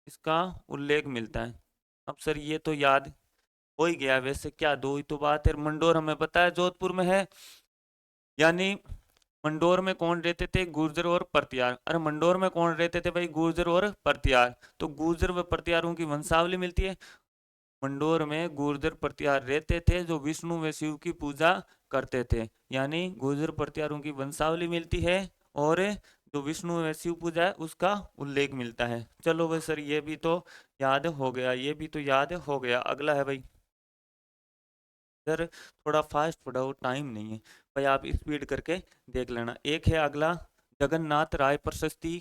इसका उल्लेख मिलता है। अब सर ये तो याद हो ही गया, वैसे क्या दो ही तो बात है। मंडोर हमें पता है जोधपुर में है। यानी मंडोर में कौन रहते थे? गुर्जर और परतियार। अरे मंडोर में कौन रहते थे भाई? गुर्जर और परतियार। तो गुर्जर व परतियारों की वंशावली मिलती है। मंडोर में गुर्जर परतियार रहते थे जो विष्णु व शिव की पूजा करते थे, यानी गुर्जर परतियारों की वंशावली मिलती है। और जो विष्णु व शिव पूजा है उसका उल्लेख मिलता है। चलो भाई सर ये भी तो याद हो गया, ये भी तो याद हो गया। अगला है भाई, सर थोड़ा फास्ट पढ़ाओ, टाइम नहीं है भाई, आप स्पीड करके देख लेना। एक है अगला जगन्नाथ राय प्रशस्ति,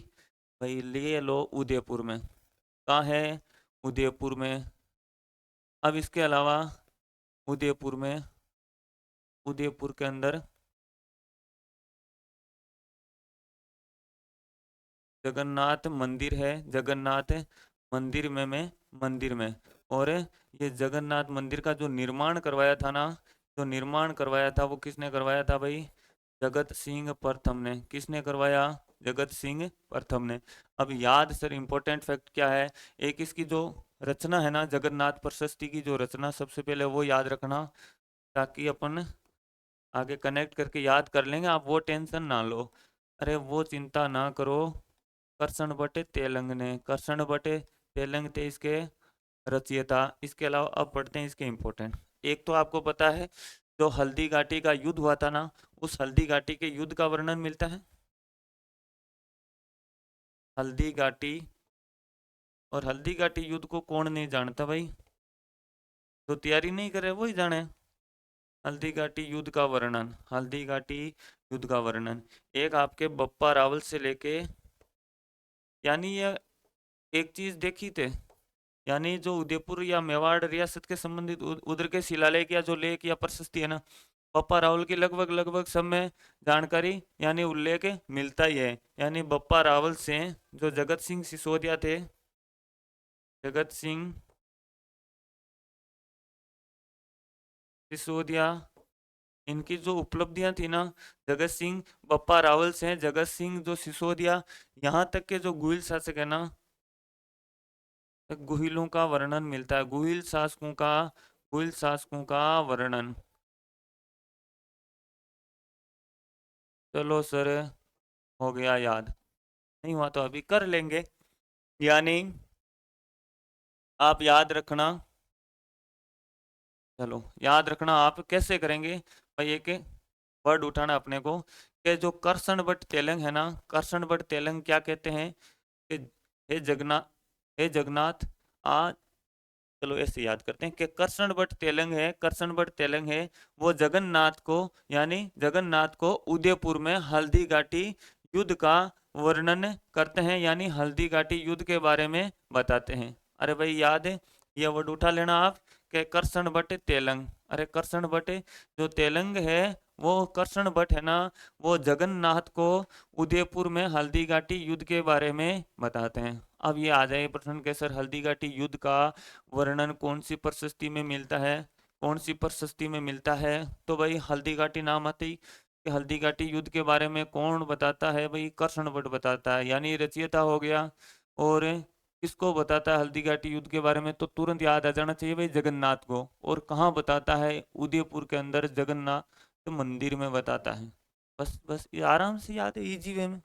भाई ले लो उदयपुर में। कहाँ है? उदयपुर में। अब इसके अलावा उदयपुर में, उदयपुर के अंदर जगन्नाथ मंदिर है, जगन्नाथ मंदिर में मंदिर में। और ये जगन्नाथ मंदिर का जो निर्माण करवाया था ना, जो निर्माण करवाया था वो किसने करवाया था भाई? जगत सिंह प्रथम ने। किसने करवाया? जगत सिंह प्रथम ने। अब याद सर इंपॉर्टेंट फैक्ट क्या है, एक इसकी जो रचना है ना जगन्नाथ प्रशस्ति की जो रचना, सबसे पहले वो याद रखना, ताकि अपन आगे कनेक्ट करके याद कर लेंगे, आप वो टेंशन ना लो। अरे वो चिंता ना करो। कर्षण बटे तेलंग ने, कर्षण बटे तेलंग थे इसके रचयिता। इसके अलावा अब पढ़ते हैं इसके इम्पोर्टेंट। एक तो आपको पता है जो हल्दी घाटी का युद्ध हुआ था ना, उस हल्दी घाटी के युद्ध का वर्णन मिलता है। हल्दी घाटी और हल्दी घाटी युद्ध को कौन नहीं जानता भाई, जो तैयारी नहीं करे वही जाने। हल्दी घाटी युद्ध का वर्णन, हल्दी घाटी युद्ध का वर्णन, एक आपके बप्पा रावल से लेके, यानी ये एक चीज देखी थे, यानी जो उदयपुर या मेवाड़ रियासत के संबंधित उधर के शिलालेख या जो लेख या प्रशस्ति है ना, बप्पा रावल की लगभग लगभग सब में जानकारी यानी उल्लेख मिलता ही है। यानी बप्पा रावल से जो जगत सिंह सिसोदिया थे, जगत सिंह सिसोदिया, इनकी जो उपलब्धियां थी ना, जगत सिंह बप्पा रावल से जगत सिंह जो सिसोदिया, यहाँ तक के जो गुहिल शासक है ना, गुहिलों का वर्णन मिलता है, गुहिल शासकों का वर्णन। चलो सर, हो गया याद, नहीं हुआ तो अभी कर लेंगे। यानी आप याद रखना, चलो याद रखना आप कैसे करेंगे भाई, एक वर्ड उठाना अपने को कि जो करसन बट तेलंग है ना, करसन बट तेलंग क्या कहते हैं कि हे जगन्नाथ, हे जगन्नाथ आ, चलो ऐसे याद करते हैं कि करसन बट तेलंग है, करसन बट तेलंग है, वो जगन्नाथ को, यानी जगन्नाथ को उदयपुर में हल्दी घाटी युद्ध का वर्णन करते हैं, यानी हल्दी घाटी युद्ध के बारे में बताते हैं। अरे भाई याद है, ये वर्ड उठा लेना आप कि करसन बट तेलंग। अरे करसन बट जो तेलंग है, वो करसन बट है ना, वो जगन्नाथ को उदयपुर में हल्दी घाटी युद्ध के बारे में बताते हैं। अब ये आ जाए प्रश्न के सर हल्दी घाटी युद्ध का वर्णन कौन सी प्रशस्ति में मिलता है, कौन सी प्रशस्ति में मिलता है, तो भाई हल्दी घाटी नाम आते ही कि हल्दी घाटी युद्ध के बारे में कौन बताता है भाई, कृष्ण भट्ट बताता है, यानी रचयिता हो गया। और किसको बताता है हल्दी घाटी युद्ध के बारे में, तो तुरंत याद आ जाना चाहिए भाई जगन्नाथ को। और कहाँ बताता है, उदयपुर के अंदर जगन्नाथ मंदिर में बताता है। बस बस ये आराम से याद है, इजी वे में,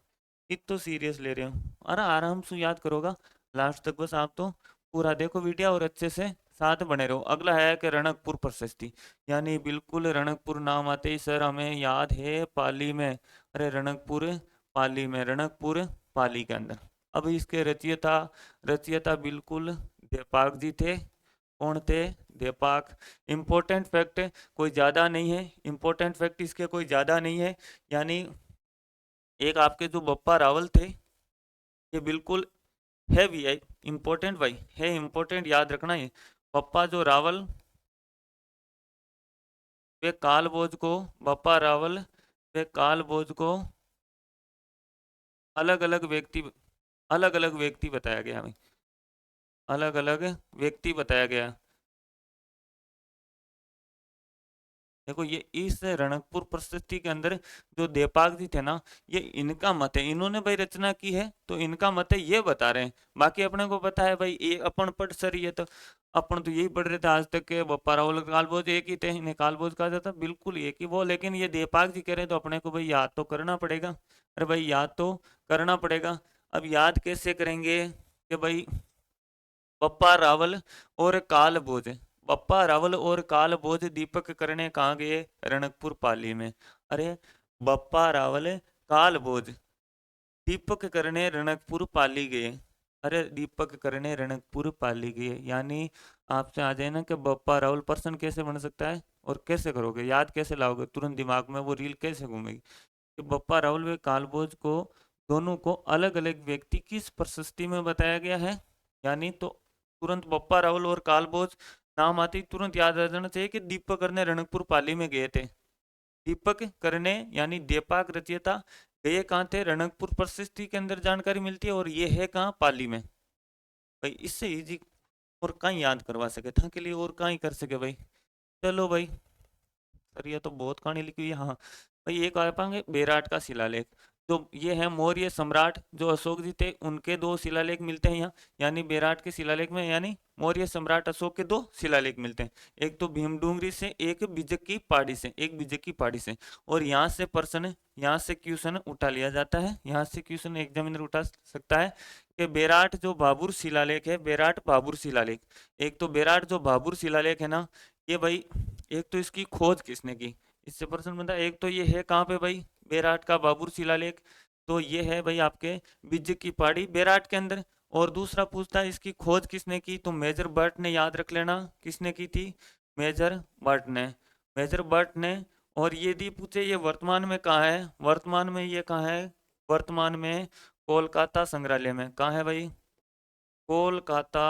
इतना सीरियस ले रहे हो, अरे आराम से याद करोगा लास्ट तक, बस आप तो पूरा देखो वीडियो और अच्छे से साथ बने रहो। अगला है कि रणकपुर प्रशस्ति, यानी बिल्कुल रणकपुर नाम आते ही सर हमें याद है पाली में, अरे रणकपुर पाली में, रणकपुर पाली के अंदर। अब इसके रचयिता, रचयिता बिल्कुल देपाक जी थे। कौन थे, देपाक। इम्पोर्टेंट फैक्ट कोई ज़्यादा नहीं है, इम्पोर्टेंट फैक्ट इसके कोई ज़्यादा नहीं है, यानी एक आपके जो बप्पा रावल थे, ये बिल्कुल है भी है इम्पोर्टेंट भाई, है इम्पोर्टेंट, याद रखना है। बप्पा जो रावल, वे कालभोज को, बप्पा रावल वे कालभोज को अलग अलग व्यक्ति, अलग अलग व्यक्ति बताया गया भाई, अलग अलग व्यक्ति बताया गया। देखो ये इस रणकपुर प्रशस्ति के अंदर जो देपाक जी थे ना, ये इनका मत है, इन्होंने भाई रचना की है तो इनका मत है, ये बता रहे हैं। बाकी अपने को पता है भाई, ये अपन पढ़ सर, ये तो अपन तो यही पढ़ रहे थे आज तक के बप्पा रावल कालभोज एक ही थे, इन्हें कालभोज कहा जाता, बिल्कुल एक ही वो, लेकिन ये देपाक जी कह रहे हैं तो अपने को भाई याद तो करना पड़ेगा। अरे भाई याद तो करना पड़ेगा। अब याद कैसे करेंगे कि भाई बप्पा रावल और कालभोज, बप्पा रावल और कालभोज दीपक करने कहाँ गए, रणकपुर पाली में। अरे बप्पा रावल कालभोज दीपक करने रणकपुर पाली गए, अरे दीपक करने रणकपुर पाली गए, यानी आपसे आ जाए ना कि बप्पा रावल पर्सन कैसे बन सकता है, और कैसे करोगे, याद कैसे लाओगे, तुरंत दिमाग में वो रील कैसे घूमेगी कि बप्पा रावल व कालभोज को दोनों को अलग अलग व्यक्ति किस प्रशस्ति में बताया गया है, यानी तो तुरंत बप्पा रावल और कालभोज नाम आते ही तुरंत याद आ जाना चाहिए कि दीपक करने रणकपुर पाली में गए थे। दीपक करने यानी देपाक रचयिता गए कहाँ थे, रणकपुर प्रशस्ति के अंदर जानकारी मिलती है, और ये है कहाँ, पाली में। भाई इससे इजी और कहीं याद करवा सके था के लिए, और कहीं कर सके भाई। चलो भाई सर ये तो बहुत कहानी लिखी हुई है। हाँ भाई एक आ पाएंगे बेराट का शिलालेख, जो ये है मौर्य सम्राट जो अशोक जी थे उनके दो शिलालेख मिलते हैं यहाँ, यानी बेराट के शिलालेख में, यानी मौर्य सम्राट अशोक के दो शिलालेख मिलते हैं, एक तो भीमडूंगरी से, एक बिजक की पहाड़ी से, एक बिजक की पहाड़ी से। और यहाँ से प्रश्न, यहाँ से क्वेश्चन उठा लिया जाता है, यहाँ से क्वेश्चन एग्जामिनर उठा सकता है कि बेराट जो भाबुर शिलालेख है, बेराट भाबुर शिलालेख, एक तो बेराट जो भाबुर शिलालेख है ना, ये भाई एक तो इसकी खोज किसने की, इससे प्रश्न बनता है। एक तो ये है कहाँ पे भाई, बेराट का भाबुर शिलालेख, तो ये है भाई आपके बिज्ज की पहाड़ी बेराट के अंदर। और दूसरा पूछता है इसकी खोज किसने की, तो मेजर बर्ट ने, याद रख लेना किसने की थी, मेजर बर्ट ने, मेजर बर्ट ने। और ये दी पूछे ये वर्तमान में कहाँ है, वर्तमान में ये कहाँ है, वर्तमान में कोलकाता संग्रहालय में। कहाँ है भाई, कोलकाता,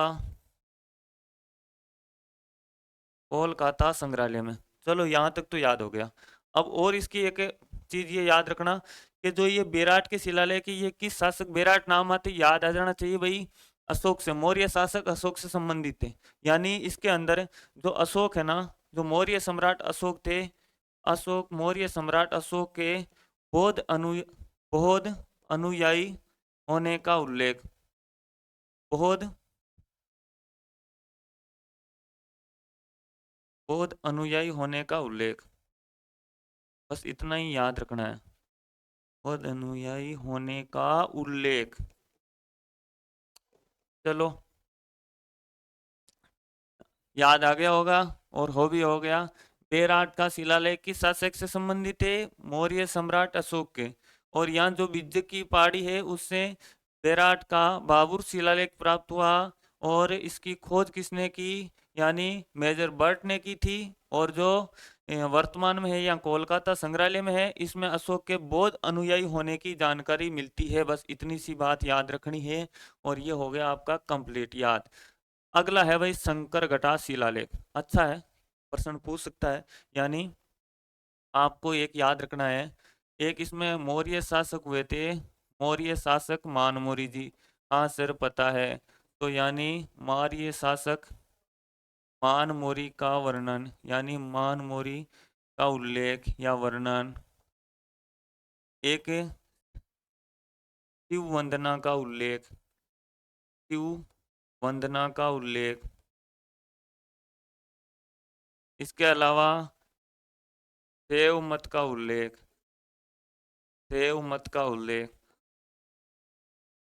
कोलकाता संग्रहालय में। चलो यहाँ तक तो याद हो गया। अब और इसकी एक चीज ये याद रखना कि जो ये बेराट के शिलालेख की, ये किस शासक, बेराट नाम आते याद आ जाना चाहिए भाई, अशोक से, मौर्य शासक अशोक से संबंधित थे। यानी इसके अंदर जो अशोक है ना, जो मौर्य सम्राट अशोक थे, अशोक, मौर्य सम्राट अशोक के बौद्ध बौद्ध अनुयायी होने का उल्लेख, बौद्ध, बौद्ध अनुयायी होने का उल्लेख, बस इतना ही याद रखना है, बौद्ध अनुयायी होने का उल्लेख। चलो याद आ गया होगा और हो भी हो गया। बेराट का शिलालेख किस शासक से संबंधित है, मौर्य सम्राट अशोक के। और यहाँ जो विज्ञ की पहाड़ी है उससे बेराट का बाबुर शिलालेख प्राप्त हुआ। और इसकी खोज किसने की, यानी मेजर बर्ट ने की थी। और जो वर्तमान में है या कोलकाता संग्रहालय में है, इसमें अशोक के बौद्ध अनुयायी होने की जानकारी मिलती है। बस इतनी सी बात याद रखनी है और ये हो गया आपका कंप्लीट याद। अगला है भाई शंकर घटा शिलालेख। अच्छा है, प्रश्न पूछ सकता है। यानी आपको एक याद रखना है, एक इसमें मौर्य शासक हुए थे, मौर्य शासक मानमोरी जी। हाँ सर पता है। तो यानी मौर्य शासक मानमोरी का वर्णन, यानी मानमोरी का उल्लेख या वर्णन, एक शिव वंदना का उल्लेख, शिव वंदना का उल्लेख, इसके अलावा देव मत का उल्लेख, देव मत का उल्लेख।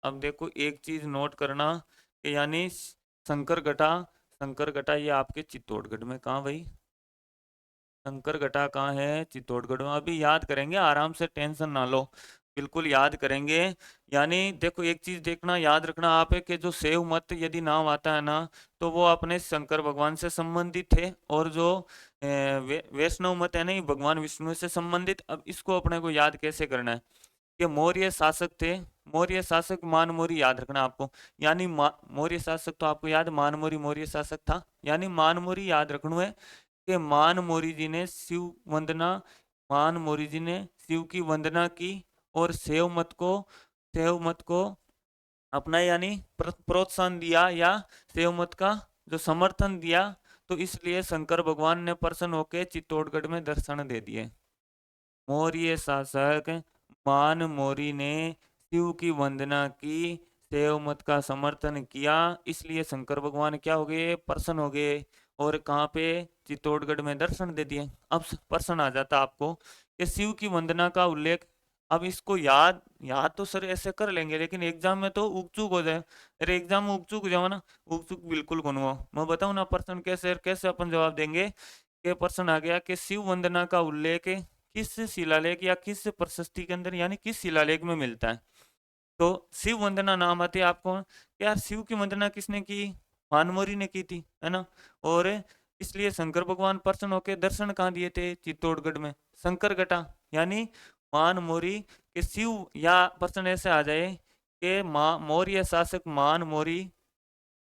अब देखो एक चीज नोट करना कि यानी शंकरगढ़ा, शंकरगढ़ा ये आपके चित्तौड़गढ़ में, कहाँ भाई, शंकरगढ़ा कहाँ है, चित्तौड़गढ़ में। अभी याद करेंगे आराम से, टेंशन ना लो, बिल्कुल याद करेंगे। यानी देखो एक चीज देखना, याद रखना आप है कि जो शैव मत यदि नाम आता है ना, तो वो अपने शंकर भगवान से संबंधित थे। और जो वैष्णव मत है ना, ये भगवान विष्णु से संबंधित। अब इसको अपने को याद कैसे करना है, कि मौर्य शासक थे, मौर्य शासक मानमोरी, याद रखना आपको। यानी मौर्य शासक तो आपको याद, मानमोरी मौर्य शासक था। यानी मानमोरी याद रखना है कि मानमोरी जी ने शिव वंदना, मानमोरी जी ने शिव की वंदना की और शैव मत को अपना यानी प्रोत्साहन दिया, या शैव मत का जो समर्थन दिया। तो इसलिए शंकर भगवान ने प्रसन्न होकर चित्तौड़गढ़ में दर्शन दे दिए। मौर्य शासक मानमोरी ने शिव की वंदना की, शैव मत का समर्थन किया, इसलिए शंकर भगवान क्या हो गए, प्रसन्न हो गए। और कहाँ पे, चित्तौड़गढ़ में दर्शन दे दिए। अब प्रश्न आ जाता आपको कि शिव की वंदना का उल्लेख। अब इसको याद, याद तो सर ऐसे कर लेंगे, लेकिन एग्जाम में तो उग चूक हो जाए। अरे एग्जाम में उग चूक हो जाओ ना, उग चूक बिल्कुल कौन हुआ, मैं बताऊं ना प्रश्न कैसे कैसे अपन जवाब देंगे। के प्रश्न आ गया कि शिव वंदना का उल्लेख किस शिलालेख या किस प्रशस्ति के अंदर, यानी किस शिलालेख में मिलता है। तो शिव वंदना नाम आते हैं आपको, यार शिव की वंदना किसने की, मानमोरी ने की थी, है ना। और इसलिए शंकर भगवान प्रसन्न होकर दर्शन कहाँ दिए थे, चित्तौड़गढ़ में, शंकरगढ़ा। यानी मानमोरी के शिव, या प्रश्न ऐसे आ जाए कि मौर्य शासक मानमोरी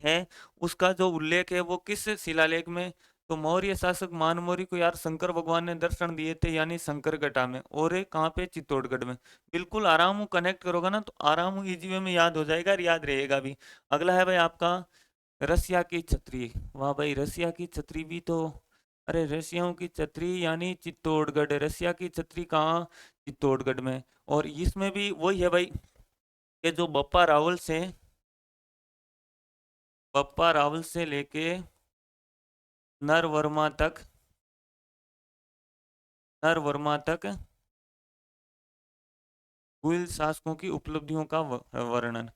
है, उसका जो उल्लेख है वो किस शिलालेख में। तो मौर्य शासक मानमोरी को यार शंकर भगवान ने दर्शन दिए थे, यानी शंकरगढ़ा में। और ये कहाँ पे, चित्तौड़गढ़ में। बिल्कुल आराम कनेक्ट करोगे ना तो आराम इजी वे में याद हो जाएगा और याद रहेगा भी। अगला है भाई आपका रसिया की छतरी। वाह भाई, रसिया की छतरी भी तो, अरे रसियाओं की छतरी यानी चित्तौड़गढ़, रसिया की छतरी कहाँ, चित्तौड़गढ़ में। और इसमें भी वही है भाई, कि जो बप्पा रावल से लेके नरवर्मा तक, नरवर्मा तक गुइल शासकों की उपलब्धियों का वर्णन,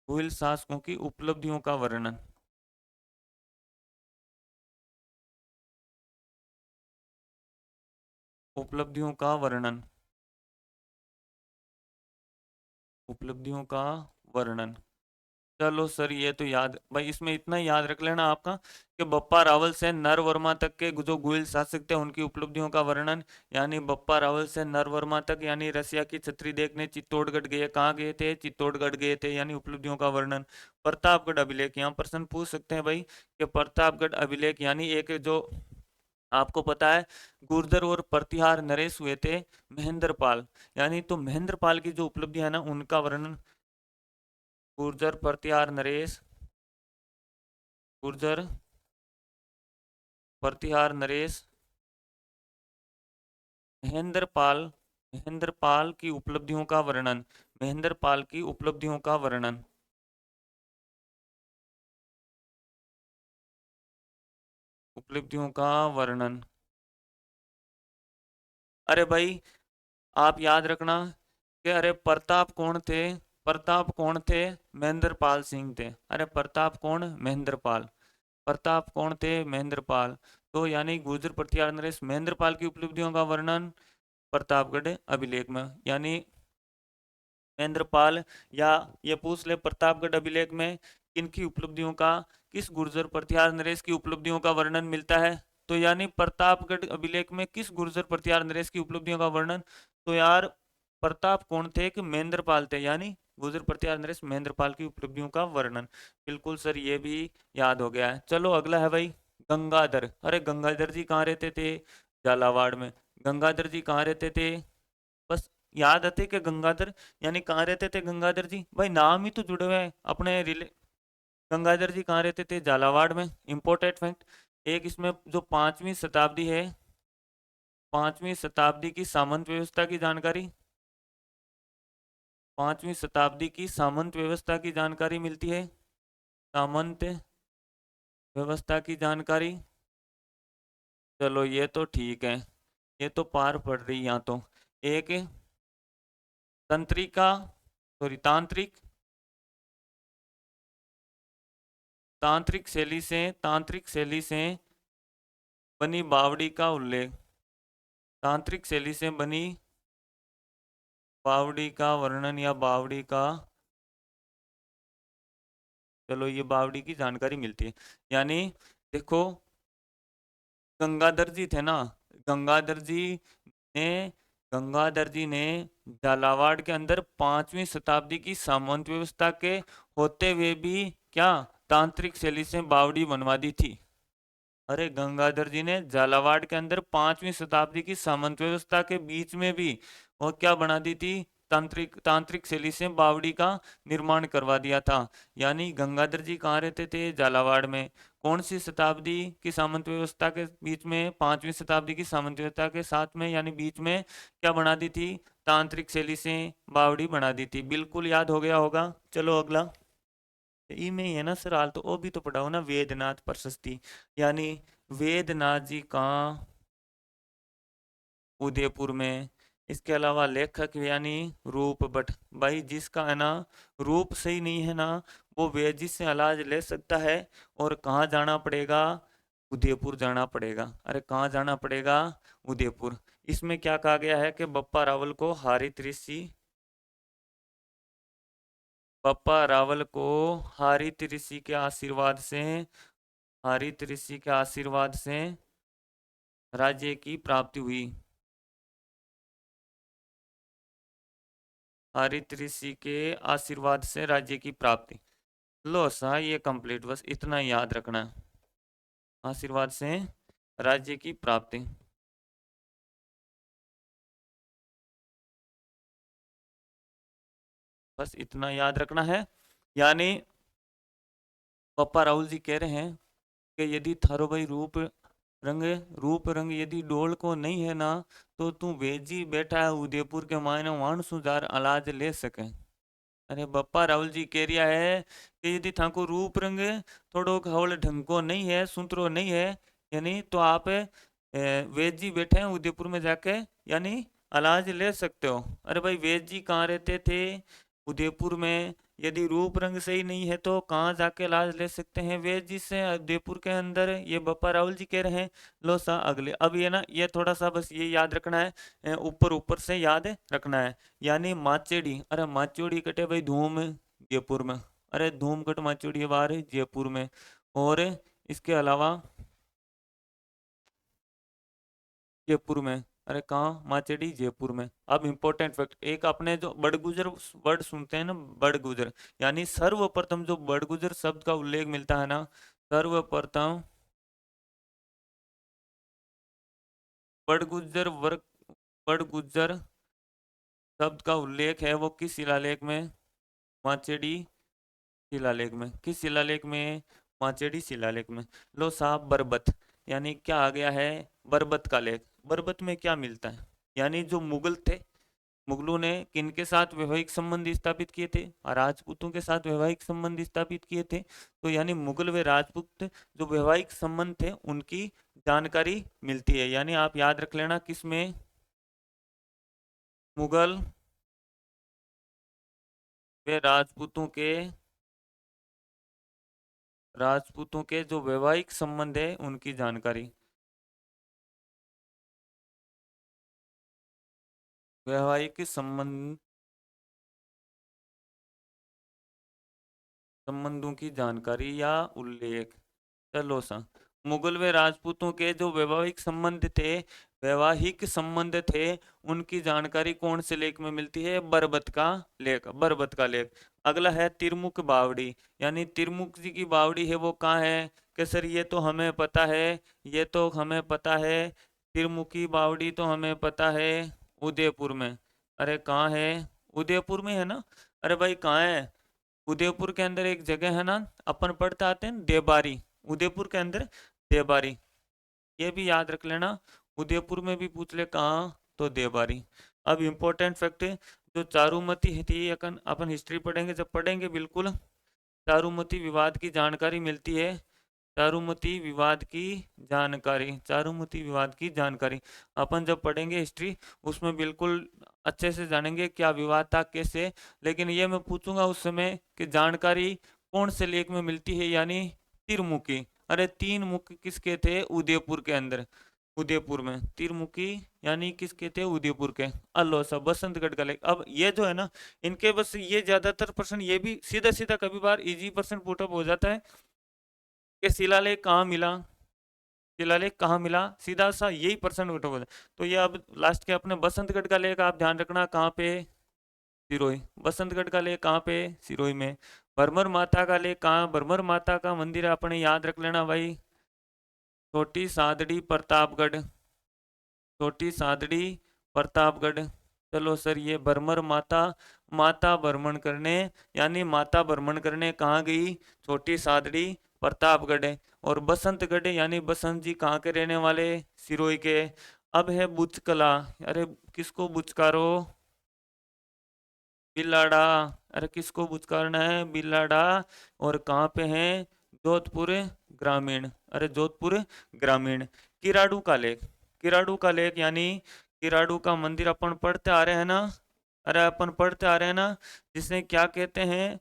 गुइल शासकों की उपलब्धियों का वर्णन, उपलब्धियों का वर्णन, उपलब्धियों का वर्णन। चलो सर, ये तो याद भाई, इसमें इतना याद रख लेना आपका कि बप्पा रावल से नर वर्मा तक के जो गुइल शासक थे उनकी उपलब्धियों का वर्णन। यानी बप्पा रावल से नर वर्मा तक, यानी रसिया की छतरी देखने चित्तौड़गढ़ गए, कहाँ गए थे? चित्तौड़गढ़ गए थे, यानी उपलब्धियों का वर्णन। प्रतापगढ़ अभिलेख, यहाँ प्रश्न पूछ सकते हैं भाई कि प्रतापगढ़ अभिलेख यानी एक जो आपको पता है गुर्जर और प्रतिहार नरेश हुए थे महेंद्रपाल, यानी तो महेंद्रपाल की जो उपलब्धि है ना उनका वर्णन। गुर्जर प्रतिहार नरेश, गुर्जर प्रतिहार नरेश महेंद्रपाल, महेंद्रपाल की उपलब्धियों का वर्णन, महेंद्रपाल की उपलब्धियों का वर्णन, उपलब्धियों का वर्णन। अरे भाई, आप याद रखना कि अरे प्रताप कौन थे? प्रताप कौन थे? महेंद्रपाल सिंह थे। अरे प्रताप कौन? महेंद्रपाल। प्रताप कौन थे? महेंद्रपाल। तो यानी गुर्जर प्रतिहार नरेश महेंद्रपाल की उपलब्धियों का वर्णन प्रतापगढ़ अभिलेख में, यानी महेंद्रपाल, या ये पूछ ले प्रतापगढ़ अभिलेख में किनकी उपलब्धियों का, किस गुर्जर प्रतिहार नरेश की उपलब्धियों का वर्णन मिलता है? तो यानी प्रतापगढ़ अभिलेख में किस गुर्जर प्रतिहार नरेश की उपलब्धियों का वर्णन? तो यार प्रताप कौन थे? कि महेंद्रपाल थे, यानी गुर्जर प्रतिहार नरेश महेंद्रपाल की उपलब्धियों का वर्णन। बिल्कुल सर, ये भी याद हो गया है। चलो अगला है भाई गंगाधर। अरे गंगाधर जी कहाँ रहते थे? झालावाड़ में। गंगाधर जी कहाँ रहते थे? बस याद आते कि गंगाधर, यानी कहाँ रहते थे गंगाधर जी? भाई नाम ही तो जुड़े हुए हैं अपने रिले। गंगाधर जी कहाँ रहते थे? झालावाड़ में। Important fact. एक इसमें जो 5वीं शताब्दी है, 5वीं शताब्दी की सामंत व्यवस्था की जानकारी, 5वीं शताब्दी की सामंत व्यवस्था की जानकारी मिलती है। सामंत व्यवस्था की जानकारी। चलो ये तो ठीक है, ये तो पार पड़ रही यहाँ तो। एक तंत्रिका, सॉरी तांत्रिक, तांत्रिक शैली से बनी बावड़ी का उल्लेख, तांत्रिक शैली से बनी बावड़ी का वर्णन या बावड़ी का, चलो ये बावड़ी की जानकारी मिलती है। यानी देखो, गंगाधर जी थे ना, गंगाधर जी ने गंगाधर जी ने झालावाड़ के अंदर 5वीं शताब्दी की सामंत व्यवस्था के होते हुए भी क्या तांत्रिक शैली से बावड़ी बनवा दी थी। अरे गंगाधर जी ने झालावाड़ के अंदर 5वीं शताब्दी की सामंत व्यवस्था के बीच में भी और क्या बना दी थी? तांत्रिक तांत्रिक शैली से बावड़ी का निर्माण करवा दिया था। यानी गंगाधर जी कहाँ रहते थे? झालावाड़ में। कौन सी शताब्दी की सामंत व्यवस्था के बीच में? 5वीं शताब्दी की सामंत व्यवस्था के साथ में, यानी बीच में क्या बना दी थी? तांत्रिक शैली से बावड़ी बना दी थी। बिल्कुल याद हो गया होगा। चलो अगला, ई में ही है ना सर हाल तो, वो भी तो पढ़ाओ ना, वेदनाथ प्रशस्ति। यानी वेदनाथ जी कहाँ? उदयपुर में। इसके अलावा लेखक यानी रूप भट्ट। भाई जिसका है ना रूप सही नहीं है ना, वो वेद जी से इलाज ले सकता है। और कहाँ जाना पड़ेगा? उदयपुर जाना पड़ेगा। अरे कहाँ जाना पड़ेगा? उदयपुर। इसमें क्या कहा गया है कि बप्पा रावल को हारित ऋषि, बप्पा रावल को हारित ऋषि के आशीर्वाद से, हारित ऋषि के आशीर्वाद से राज्य की प्राप्ति हुई। हारित ऋषि के आशीर्वाद से राज्य की प्राप्ति। लो सा ये कंप्लीट, बस इतना याद रखना है। आशीर्वाद से राज्य की प्राप्ति, बस इतना याद रखना है। यानी पप्पा राहुल जी कह रहे हैं कि यदि थारो भाई रंग रूप रंग यदि डोल को नहीं है ना, तो तू वेजी बैठा है उदयपुर के मायने वाण सुजार अलाज ले सके। अरे बप्पा राहुल जी कह रिया है कि यदि थाको रूप रंग थोड़ो हवल ढंग को नहीं है, सुंतरो नहीं है, यानी तो आप वेद जी बैठे हैं उदयपुर में जाके, यानी इलाज ले सकते हो। अरे भाई वेद जी कहाँ रहते थे? उदयपुर में। यदि रूप रंग सही नहीं है तो कहाँ जाके इलाज ले सकते हैं? वेद जी से उदयपुर के अंदर, ये बप्पा राहुल जी कह रहे हैं। लो सा अगले, अब ये ना ये थोड़ा सा बस ये याद रखना है, ऊपर ऊपर से याद रखना है। यानी माचेड़ी, अरे माचोड़ी कटे भाई धूम जयपुर में। अरे धूमकट माचोड़ी वार जयपुर में। और इसके अलावा जयपुर में, अरे कहाँ माचेडी जयपुर में। अब इम्पोर्टेंट फैक्ट, एक आपने जो बड़गुजर वर्ड सुनते हैं ना, बड़गुजर, यानी सर्वप्रथम जो बड़गुजर शब्द का उल्लेख मिलता है ना, सर्वप्रथम बड़गुजर वर्ग, बड़गुजर शब्द का उल्लेख है वो किस शिलालेख में? माचेडी शिलालेख में। किस शिलालेख में? माचेडी शिलालेख में। लो साहब, बरबत, यानी क्या आ गया है? बरबत का लेख। बरबत में क्या मिलता है? यानी जो मुगल थे, मुगलों ने किनके साथ वैवाहिक संबंध स्थापित किए थे? राजपूतों के साथ वैवाहिक संबंध स्थापित किए थे। तो यानी मुगल व राजपूत जो वैवाहिक संबंध थे उनकी जानकारी मिलती है। यानी आप याद रख लेना, किसमें? मुगल वे राजपूतों के जो वैवाहिक संबंध है उनकी जानकारी। वैवाहिक संबंधों की जानकारी या उल्लेख। चलो सा, मुगल व राजपूतों के जो वैवाहिक संबंध थे, वैवाहिक संबंध थे, उनकी जानकारी कौन से लेख में मिलती है? बरबत का लेख, बरबत का लेख। अगला है तिरमुख बावड़ी, यानी तिरमुख जी की बावड़ी है वो कहाँ है? कि सर ये तो हमें पता है, ये तो हमें पता है, तिरमुखी बावड़ी तो हमें पता है उदयपुर में। अरे कहाँ है? उदयपुर में है ना? अरे भाई कहाँ है? उदयपुर के अंदर एक जगह है ना, अपन पढ़ते आते हैं देबारी, उदयपुर के अंदर देबारी, ये भी याद रख लेना। उदयपुर में भी पूछ ले कहाँ, तो देबारी। अब इम्पोर्टेंट फैक्ट, जो चारुमती थी, अपन अपन हिस्ट्री पढ़ेंगे, जब पढ़ेंगे बिल्कुल चारुमती विवाद की जानकारी मिलती है। चारुमती विवाद की जानकारी, चारुमती विवाद की जानकारी अपन जब पढ़ेंगे हिस्ट्री, उसमें बिल्कुल अच्छे से जानेंगे क्या विवाद था, कैसे। लेकिन ये मैं पूछूंगा उस समय कि जानकारी कौन से लेख में मिलती है, यानी तिरमुखी। अरे तीन मुख किसके थे उदयपुर के अंदर? उदयपुर में तिरमुखी, यानी किसके थे? उदयपुर के। अल्लो सा बसंतगढ़ का लेख। अब ये जो है ना, इनके बस ये ज्यादातर प्रश्न ये भी सीधा सीधा कभी बार इजी परसेंट पुटअप हो जाता है कि शिलालेख कहाँ मिला, शिलालेख कहाँ मिला, सीधा सा यही परसेंट पुटअप हो जाता है। तो ये अब लास्ट के अपने बसंतगढ़ का लेख आप ध्यान रखना, कहाँ पे? सिरोही। बसंतगढ़ का लेख कहाँ पे? सिरोही में। भरमर माता का लेख कहाँ? भरमर माता का मंदिर अपने याद रख लेना भाई, छोटी सादड़ी प्रतापगढ़, छोटी सादड़ी प्रतापगढ़। चलो सर, ये भरमर माता, माता भ्रमण करने, यानी माता भ्रमण करने कहाँ गई? छोटी सादड़ी प्रतापगढ़ है। और बसंतगढ़ यानी बसंत जी कहाँ के रहने वाले? सिरोही के। अब है बुचकला, अरे किसको बुचकारो? बिलाड़ा। अरे किसको बुचकारना है? बिलाड़ा। और कहाँ पे है? जोधपुर ग्रामीण। अरे जोधपुर ग्रामीण। किराडू का लेख, किराडू का लेख, यानी किराडू का मंदिर अपन पढ़ते आ रहे हैं ना, अरे अपन पढ़ते आ रहे हैं ना, जिसे क्या कहते हैं?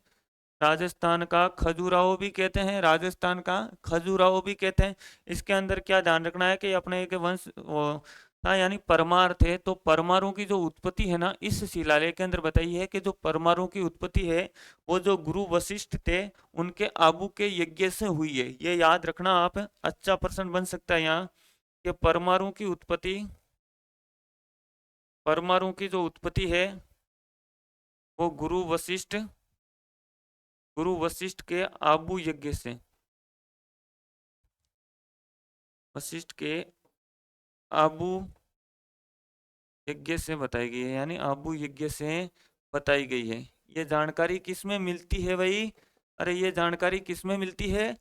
राजस्थान का खजुराहो भी कहते हैं, राजस्थान का खजुराहो भी कहते हैं। इसके अंदर क्या ध्यान रखना है कि अपने एक वंश वो था, यानी परमार थे। तो परमारों की जो उत्पत्ति है ना, इस शिलालेख के अंदर बताई है कि जो परमारों की उत्पत्ति है वो जो गुरु वशिष्ठ थे उनके आबू के यज्ञ से हुई है। ये याद रखना आप, अच्छा प्रश्न बन सकता है यहाँ कि परमाणु की उत्पत्ति, परमाणु की जो उत्पत्ति है वो गुरु वशिष्ठ के आबू यज्ञ से, वशिष्ठ के आबू यज्ञ से बताई गई है, यानी आबू यज्ञ से बताई गई है। ये जानकारी किसमें मिलती है भाई? अरे ये जानकारी किसमें मिलती है?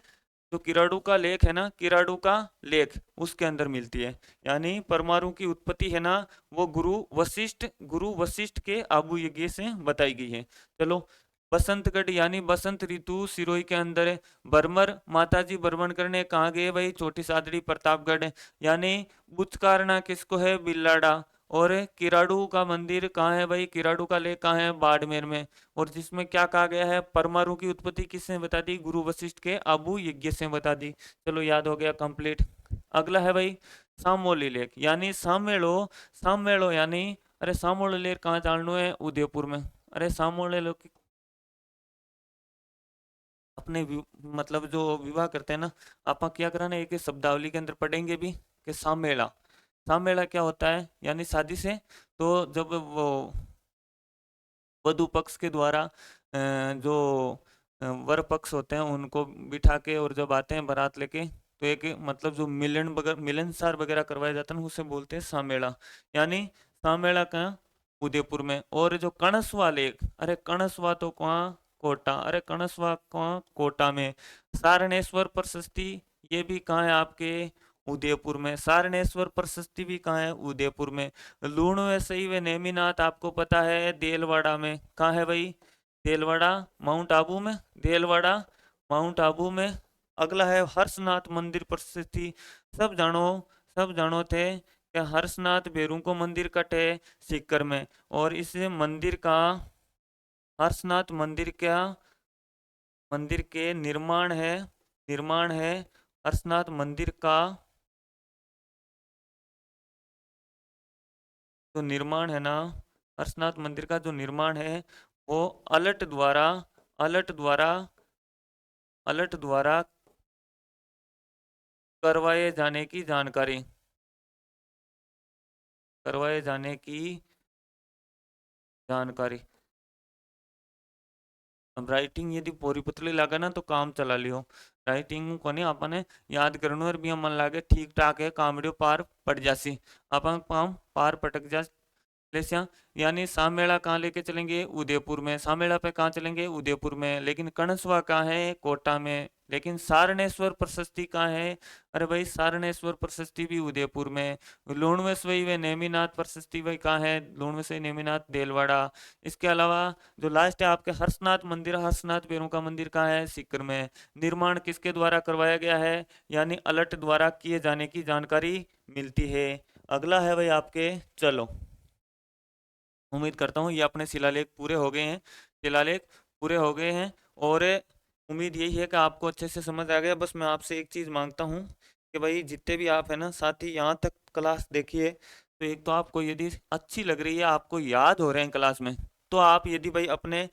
जो किराडू का लेख है ना, किराडू का लेख, उसके अंदर मिलती है। यानी परमाणु की उत्पत्ति है ना, वो गुरु वशिष्ठ के आबू यज्ञ से बताई गई है। चलो, बसंतगढ़ यानी बसंत ऋतु सिरोही के अंदर है। बरमर माता जी भ्रमण करने कहाँ गए भाई? छोटी सादड़ी प्रतापगढ़। यानी बुचकारना किसको है? बिल्लाड़ा। और किराडू का मंदिर कहाँ है भाई? किराडू का लेक कहाँ है? बाड़मेर में। और जिसमें क्या कहा गया है? परमाणु की उत्पत्ति किसने बता दी? गुरु वशिष्ठ के आबू यज्ञ से बता दी। चलो याद हो गया, कंप्लीट। अगला है भाई सामोली लेक, यानी सामेलो, सामेलो यानी, अरे सामोली लेक कहाँ जानो है? उदयपुर में। अरे सामोली लेक अपने मतलब जो विवाह करते हैं ना, आप क्या कराना एक शब्दावली के अंदर पढ़ेंगे भी कि सामेला। सामेला क्या होता है, यानी शादी से तो जब वो वधु पक्ष के द्वारा जो वर पक्ष होते हैं उनको बिठा के और जब आते हैं बारात लेके, तो एक मतलब जो मिलनसार वगैरह करवाया जाता है ना, उसे बोलते हैं सामेला। यानी सामेला का उदयपुर में। और जो कणसवा लेक, अरे कणसवा तो कहाँ, कोटा, अरे कणसवा कहाँ, कोटा में। सारणेश्वर प्रशस्ति, ये भी कहाँ है आपके, उदयपुर में। सारणेश्वर प्रशस्ति भी कहाँ है, उदयपुर में। लूणवे सही व नेमिनाथ आपको पता है देलवाड़ा में। कहाँ है भाई, देलवाड़ा, माउंट आबू में, देलवाड़ा माउंट आबू में। अगला है हर्षनाथ मंदिर प्रसिद्धि। सब जानो, सब जानो थे कि हर्षनाथ भेरू को मंदिर कटे सीकर में। और इस मंदिर का, हर्षनाथ मंदिर क्या, मंदिर के निर्माण है, निर्माण है हर्षनाथ मंदिर का जो निर्माण है ना, हर्षनाथ मंदिर का जो निर्माण है वो अलट द्वारा, अलट द्वारा, अलट द्वारा करवाए जाने की जानकारी, करवाए जाने की जानकारी। अब राइटिंग यदि पूरी पतली लागे ना तो काम चला लियो। राइटिंग को नहीं आपने याद करनो और भी मन लागे ठीक ठाक है, कामड़ियो पार पड़ जासी, अपन काम पार पटक जा लेस्या। यानी सामेला कहाँ लेके चलेंगे, उदयपुर में। सामेला पे कहाँ चलेंगे, उदयपुर में। लेकिन कणसवा कहाँ है, कोटा में। लेकिन सारणेश्वर प्रशस्ति कहाँ है, अरे भाई सारणेश्वर प्रशस्ति भी उदयपुर में। लूणवेसई व नेमिनाथ प्रशस्ति भाई कहाँ है, लूणवेसई नेमिनाथ देलवाड़ा। इसके अलावा जो लास्ट है आपके हर्षनाथ मंदिर, हर्षनाथ पेरू का मंदिर कहाँ है, सीकर में। निर्माण किसके द्वारा करवाया गया है, यानी अलट द्वारा किए जाने की जानकारी मिलती है। अगला है भाई आपके, चलो उम्मीद करता हूँ ये अपने शिलालेख पूरे हो गए हैं, शिलालेख पूरे हो गए हैं। और उम्मीद यही है कि आपको अच्छे से समझ आ गया। बस मैं आपसे एक चीज़ मांगता हूँ कि भाई जितने भी आप है ना साथी यहाँ तक क्लास देखिए, तो एक तो आपको यदि अच्छी लग रही है, आपको याद हो रहे हैं क्लास में, तो आप यदि भाई अपने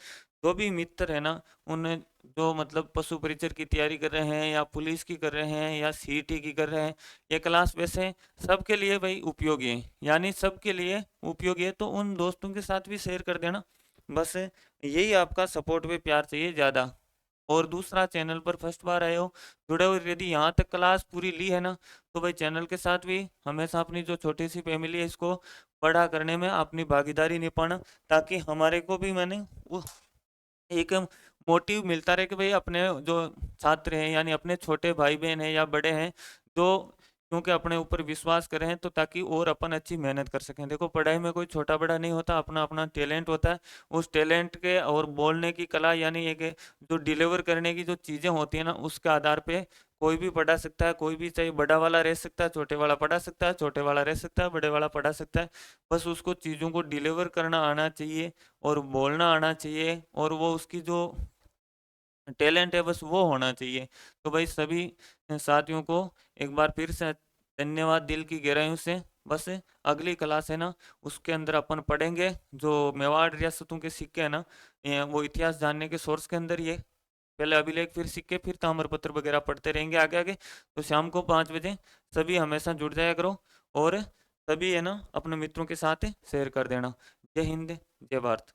जो भी मित्र है ना, उन जो मतलब पशु परिचर की तैयारी कर रहे हैं या पुलिस की कर रहे हैं या सीईटी की कर रहे हैं, ये क्लास वैसे सबके लिए भाई उपयोगी है, यानी सबके लिए उपयोगी है। तो उन दोस्तों के साथ भी शेयर कर देना। बस यही आपका सपोर्ट पे प्यार चाहिए ज़्यादा। और दूसरा, चैनल पर फर्स्ट बार आए हो, जुड़े हुए, यदि यहाँ तक क्लास पूरी ली है ना, तो भाई चैनल के साथ भी हमेशा अपनी जो छोटी सी फैमिली है इसको बड़ा करने में अपनी भागीदारी निभाना, ताकि हमारे को भी मैंने वो एक मोटिव मिलता रहे कि भाई अपने जो छात्र हैं यानी अपने छोटे भाई बहन हैं या बड़े हैं जो, क्योंकि अपने ऊपर विश्वास करें हैं, तो ताकि और अपन अच्छी मेहनत कर सकें। देखो पढ़ाई में कोई छोटा बड़ा नहीं होता, अपना अपना टैलेंट होता है। उस टैलेंट के और बोलने की कला यानी एक जो डिलीवर करने की जो चीज़ें होती है ना, उसके आधार पे कोई भी पढ़ा सकता है, कोई भी, चाहे बड़ा वाला रह सकता है, छोटे वाला पढ़ा सकता है, छोटे वाला रह सकता है, बड़े वाला पढ़ा सकता है। बस उसको चीज़ों को डिलीवर करना आना चाहिए और बोलना आना चाहिए, और वो उसकी जो टैलेंट है बस वो होना चाहिए। तो भाई सभी साथियों को एक बार फिर से धन्यवाद दिल की गहराइयों से। बस अगली क्लास है ना, उसके अंदर अपन पढ़ेंगे जो मेवाड़ रियासतों के सिक्के हैं ना, वो इतिहास जानने के सोर्स के अंदर ये पहले अभिलेख फिर सिक्के फिर ताम्रपत्र वगैरह पढ़ते रहेंगे आगे आगे। तो शाम को 5 बजे सभी हमेशा जुड़ जाया करो, और सभी है ना अपने मित्रों के साथ शेयर कर देना। जय हिंद, जय भारत।